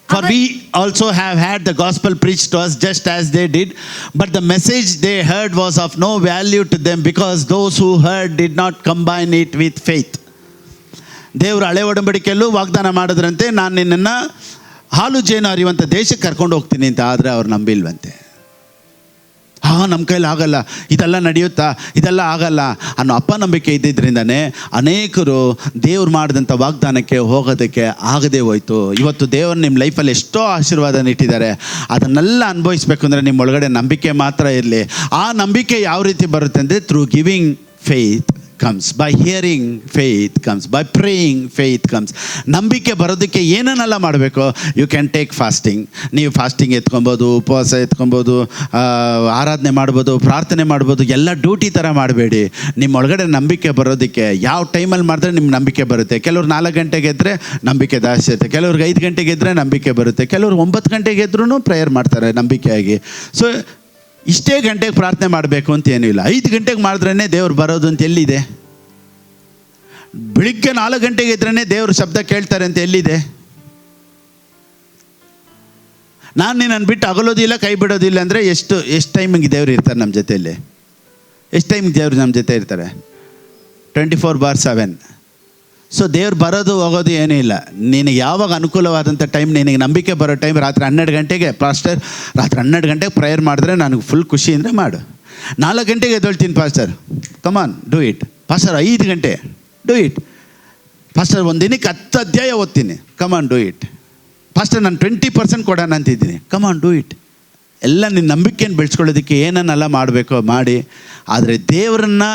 For we also have had the gospel preached to us just as they did, but the message they heard was of no value to them because those who heard did not combine it with faith. ದೇವರು ಹಳೆ ಒಡಂಬಡಿಕೆಯಲ್ಲೂ ವಾಗ್ದಾನ ಮಾಡಿದ್ರಂತೆ, ನಾನು ನಿನ್ನನ್ನು ಹಾಲು ಜೇನು ಹರಿಯುವಂಥ ದೇಶಕ್ಕೆ ಕರ್ಕೊಂಡು ಹೋಗ್ತೀನಿ ಅಂತ. ಆದರೆ ಅವ್ರು ನಂಬಿಲ್ವಂತೆ. ನಮ್ಮ ಕೈಲಿ ಆಗಲ್ಲ, ಇದೆಲ್ಲ ನಡೆಯುತ್ತಾ, ಇದೆಲ್ಲ ಆಗಲ್ಲ ಅನ್ನೋ ಅಪನಂಬಿಕೆ ಇದ್ದಿದ್ದರಿಂದನೇ ಅನೇಕರು ದೇವ್ರು ಮಾಡಿದಂಥ ವಾಗ್ದಾನಕ್ಕೆ ಹೋಗೋದಕ್ಕೆ ಆಗದೆ ಹೋಯ್ತು. ಇವತ್ತು ದೇವರು ನಿಮ್ಮ ಲೈಫಲ್ಲಿ ಎಷ್ಟೋ ಆಶೀರ್ವಾದನ ಇಟ್ಟಿದ್ದಾರೆ. ಅದನ್ನೆಲ್ಲ ಅನುಭವಿಸ್ಬೇಕು ಅಂದರೆ ನಿಮ್ಮ ಒಳಗಡೆ ನಂಬಿಕೆ ಮಾತ್ರ ಇರಲಿ. ಆ ನಂಬಿಕೆ ಯಾವ ರೀತಿ ಬರುತ್ತೆ ಅಂದರೆ through giving faith comes, by hearing faith comes, by praying faith comes. ನಂಬಿಕೆ ಬರೋದಕ್ಕೆ ಏನನ್ನೆಲ್ಲ ಮಾಡಬೇಕು? You can take fasting. ನೀವು ಫಾಸ್ಟಿಂಗ್ ಎತ್ಕೊಬೋದು, ಉಪವಾಸ ಎತ್ಕೊಬೋದು, ಆರಾಧನೆ ಮಾಡ್ಬೋದು, ಪ್ರಾರ್ಥನೆ ಮಾಡ್ಬೋದು. ಎಲ್ಲ ಡ್ಯೂಟಿ ಥರ ಮಾಡಬೇಡಿ. ನಿಮ್ಮ ಒಳಗಡೆ ನಂಬಿಕೆ ಬರೋದಕ್ಕೆ ಯಾವ ಟೈಮಲ್ಲಿ ಮಾಡಿದ್ರೆ ನಿಮ್ಮ ನಂಬಿಕೆ ಬರುತ್ತೆ. ಕೆಲವ್ರು 4 ಗಂಟೆಗೆ ಎದ್ದರೆ ನಂಬಿಕೆ ಜಾಸ್ತಿ ಇರುತ್ತೆ, ಕೆಲವ್ರಿಗೆ 5 ಗಂಟೆಗೆ ಎದ್ದರೆ ನಂಬಿಕೆ ಬರುತ್ತೆ, ಕೆಲವ್ರು 9 ಗಂಟೆಗೆ ಎದ್ರೂ ಪ್ರೇಯರ್ ಮಾಡ್ತಾರೆ ನಂಬಿಕೆಯಾಗಿ. ಸೊ ಇಷ್ಟೇ ಗಂಟೆಗೆ ಪ್ರಾರ್ಥನೆ ಮಾಡಬೇಕು ಅಂತ ಏನೂ ಇಲ್ಲ. 5 ಗಂಟೆಗೆ ಮಾಡಿದ್ರೇ ದೇವ್ರು ಬರೋದು ಅಂತ ಎಲ್ಲಿದೆ? ಬೆಳಿಗ್ಗೆ 4 ಗಂಟೆಗೆ ಇದ್ರೇ ದೇವ್ರ ಶಬ್ದ ಕೇಳ್ತಾರೆ ಅಂತ ಎಲ್ಲಿದೆ? ನಾನು ನಿನ್ನನ್ನು ಬಿಟ್ಟು ಅಗಲೋದಿಲ್ಲ, ಕೈ ಬಿಡೋದಿಲ್ಲ ಅಂದರೆ ಎಷ್ಟು ಟೈಮಿಗೆ ದೇವ್ರು ಇರ್ತಾರೆ ನಮ್ಮ ಜೊತೆಯಲ್ಲಿ? ಎಷ್ಟು ಟೈಮಿಗೆ ದೇವ್ರು ನಮ್ಮ ಜೊತೆ ಇರ್ತಾರೆ? 24/7. ಸೊ ದೇವ್ರು ಬರೋದು ಹೋಗೋದು ಏನೂ ಇಲ್ಲ. ನಿನಗೆ ಯಾವಾಗ ಅನುಕೂಲವಾದಂಥ ಟೈಮ್, ನಿನಗೆ ನಂಬಿಕೆ ಬರೋ ಟೈಮ್ ರಾತ್ರಿ 12 ಗಂಟೆಗೆ, ಪಾಸ್ಟರ್ ರಾತ್ರಿ 12 ಗಂಟೆಗೆ ಪ್ರೇಯರ್ ಮಾಡಿದ್ರೆ ನನಗೆ ಫುಲ್ ಖುಷಿ ಅಂದರೆ ಮಾಡು. 4 ಗಂಟೆಗೆ ಎದ್ದೇಳ್ತೀನಿ pastor, come on do it. Pastor 5 ಗಂಟೆ, ಡೂ ಇಟ್. ಪಾಸ್ಟರ್ ಒಂದು ದಿನಕ್ಕೆ 10 ಅಧ್ಯಾಯ ಓದ್ತೀನಿ, ಕಮಾನ್ ಡೂ ಇಟ್. ಪಾಸ್ಟರ್ ನಾನು 20% ಕೊಡೋಣ ಅಂತಿದ್ದೀನಿ, ಕಮಾನ್ ಡೂ ಇಟ್. ಎಲ್ಲ ನಿನ್ನ ನಂಬಿಕೆಯನ್ನು ಬೆಳೆಸ್ಕೊಳ್ಳೋದಕ್ಕೆ ಏನನ್ನೆಲ್ಲ ಮಾಡಬೇಕೋ ಮಾಡಿ. ಆದರೆ ದೇವರನ್ನು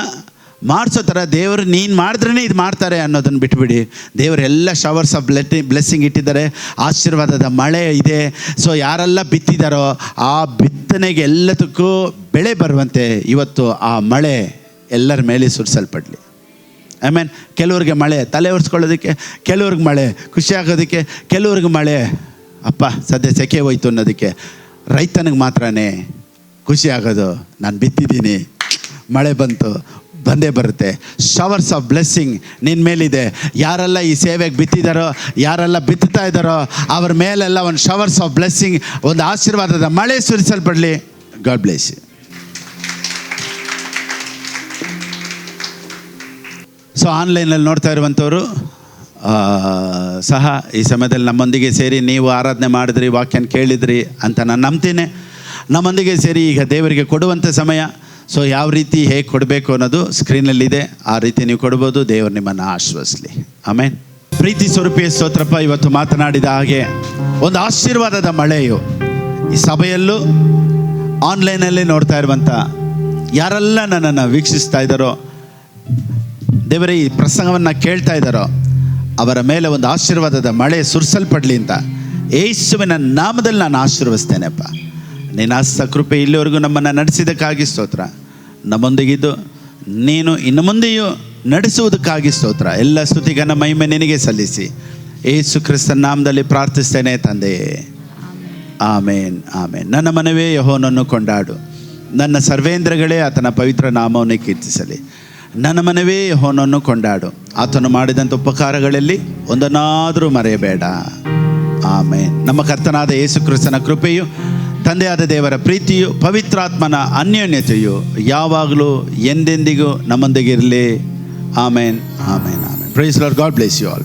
ಮಾಡಿಸೋ ಥರ ದೇವರು ನೀನು ಮಾಡಿದ್ರೇ ಇದು ಮಾಡ್ತಾರೆ ಅನ್ನೋದನ್ನು ಬಿಟ್ಬಿಡಿ. ದೇವರೆಲ್ಲ ಶವರ್ಸ್ ಆಫ್ ಬ್ಲೆಸ್ಸಿಂಗ್ ಇಟ್ಟಿದ್ದಾರೆ, ಆಶೀರ್ವಾದದ ಮಳೆ ಇದೆ. ಸೊ ಯಾರೆಲ್ಲ ಬಿತ್ತಿದ್ದಾರೋ ಆ ಬಿತ್ತನೆಗೆ ಎಲ್ಲದಕ್ಕೂ ಬೆಳೆ ಬರುವಂತೆ ಇವತ್ತು ಆ ಮಳೆ ಎಲ್ಲರ ಮೇಲೆ ಸುರಿಸಲ್ಪಡಲಿ. ಆಮೇಲೆ ಕೆಲವ್ರಿಗೆ ಮಳೆ ತಲೆ ಒರೆಸ್ಕೊಳ್ಳೋದಕ್ಕೆ, ಕೆಲವ್ರಿಗೆ ಮಳೆ ಖುಷಿ ಆಗೋದಕ್ಕೆ, ಕೆಲವ್ರಿಗೆ ಮಳೆ ಅಪ್ಪ ಸದ್ಯ ಸೆಕೆ ಹೋಯ್ತು ಅನ್ನೋದಕ್ಕೆ. ರೈತನಿಗೆ ಮಾತ್ರನೇ ಖುಷಿ ಆಗೋದು, ನಾನು ಬಿತ್ತಿದ್ದೀನಿ, ಮಳೆ ಬಂದೇ ಬರುತ್ತೆ. ಶವರ್ಸ್ ಆಫ್ ಬ್ಲೆಸ್ಸಿಂಗ್ ನಿನ್ನ ಮೇಲಿದೆ. ಯಾರೆಲ್ಲ ಈ ಸೇವೆಗೆ ಬಿತ್ತಿದ್ದಾರೋ, ಯಾರೆಲ್ಲ ಬಿತ್ತುತ್ತಾ ಇದ್ದಾರೋ ಅವ್ರ ಮೇಲೆಲ್ಲ ಒಂದು ಶವರ್ಸ್ ಆಫ್ ಬ್ಲೆಸ್ಸಿಂಗ್, ಒಂದು ಆಶೀರ್ವಾದದ ಮಳೆ ಸುರಿಸಲ್ಪಡಲಿ. God bless you. ಸೊ ಆನ್ಲೈನಲ್ಲಿ ನೋಡ್ತಾ ಇರುವಂಥವರು ಸಹ ಈ ಸಮಯದಲ್ಲಿ ನಮ್ಮೊಂದಿಗೆ ಸೇರಿ ನೀವು ಆರಾಧನೆ ಮಾಡಿದ್ರಿ, ವಾಕ್ಯನ ಕೇಳಿದ್ರಿ ಅಂತ ನಾನು ನಂಬ್ತೀನಿ. ನಮ್ಮೊಂದಿಗೆ ಸೇರಿ ಈಗ ದೇವರಿಗೆ ಕೊಡುವಂಥ ಸಮಯ. ಸೊ ಯಾವ ರೀತಿ ಹೇಗೆ ಕೊಡಬೇಕು ಅನ್ನೋದು ಸ್ಕ್ರೀನಲ್ಲಿದೆ, ಆ ರೀತಿ ನೀವು ಕೊಡ್ಬೋದು. ದೇವರು ನಿಮ್ಮನ್ನು ಆಶೀರ್ವದಿಸಲಿ. ಆಮೇನ್. ಪ್ರೀತಿ ಸ್ವರೂಪಿಯ ಸ್ತೋತ್ರಪ್ಪ, ಇವತ್ತು ಮಾತನಾಡಿದ ಹಾಗೆ ಒಂದು ಆಶೀರ್ವಾದದ ಮಳೆಯು ಈ ಸಭೆಯಲ್ಲೂ ಆನ್ಲೈನಲ್ಲಿ ನೋಡ್ತಾ ಇರುವಂಥ ಯಾರೆಲ್ಲ ನನ್ನನ್ನು ವೀಕ್ಷಿಸ್ತಾ ಇದ್ದಾರೋ, ದೇವರೇ ಈ ಪ್ರಸಂಗವನ್ನು ಕೇಳ್ತಾ ಇದ್ದಾರೋ ಅವರ ಮೇಲೆ ಒಂದು ಆಶೀರ್ವಾದದ ಮಳೆ ಸುರಿಸಲ್ಪಡಲಿ ಅಂತ ಯೇಸುವಿನ ನಾಮದಲ್ಲಿ ನಾನು ಆಶೀರ್ವದಿಸ್ತೇನೆಪ್ಪ. ನಿನ್ನ ಹಸ್ತ ಕೃಪೆ ಇಲ್ಲಿವರೆಗೂ ನಮ್ಮನ್ನು ನಡೆಸಿದ್ದಕ್ಕಾಗಿ ಸ್ತೋತ್ರ. ನಮ್ಮೊಂದಿಗಿದ್ದು ನೀನು ಇನ್ನು ಮುಂದೆಯೂ ನಡೆಸುವುದಕ್ಕಾಗಿ ಸ್ತೋತ್ರ. ಎಲ್ಲ ಸ್ತುತಿಗನ ಮಹಿಮೆ ನಿನಗೆ ಸಲ್ಲಿಸಿ ಯೇಸು ಕ್ರಿಸ್ತನ ನಾಮದಲ್ಲಿ ಪ್ರಾರ್ಥಿಸ್ತೇನೆ ತಂದೆಯೇ, ಆಮೇನ್ ಆಮೇನ್. ನನ್ನ ಮನವೇ ಯೆಹೋವನನ್ನು ಕೊಂಡಾಡು, ನನ್ನ ಸರ್ವೇಂದ್ರಗಳೇ ಆತನ ಪವಿತ್ರ ನಾಮವನ್ನು ಕೀರ್ತಿಸಲಿ. ನನ್ನ ಮನವೇ ಯೆಹೋವನನ್ನು ಕೊಂಡಾಡು, ಆತನು ಮಾಡಿದಂಥ ಉಪಕಾರಗಳಲ್ಲಿ ಒಂದನ್ನಾದರೂ ಮರೆಯಬೇಡ. ಆಮೇನ್. ನಮ್ಮ ಕರ್ತನಾದ ಯೇಸು ಕ್ರಿಸ್ತನ ಕೃಪೆಯು, ತಂದೆಯಾದ ದೇವರ ಪ್ರೀತಿಯು, ಪವಿತ್ರಾತ್ಮನ ಅನ್ಯೋನ್ಯತೆಯು ಯಾವಾಗಲೂ ಎಂದೆಂದಿಗೂ ನಮ್ಮೊಂದಿಗಿರಲಿ. Amen, amen, amen. Praise lord. God bless you all.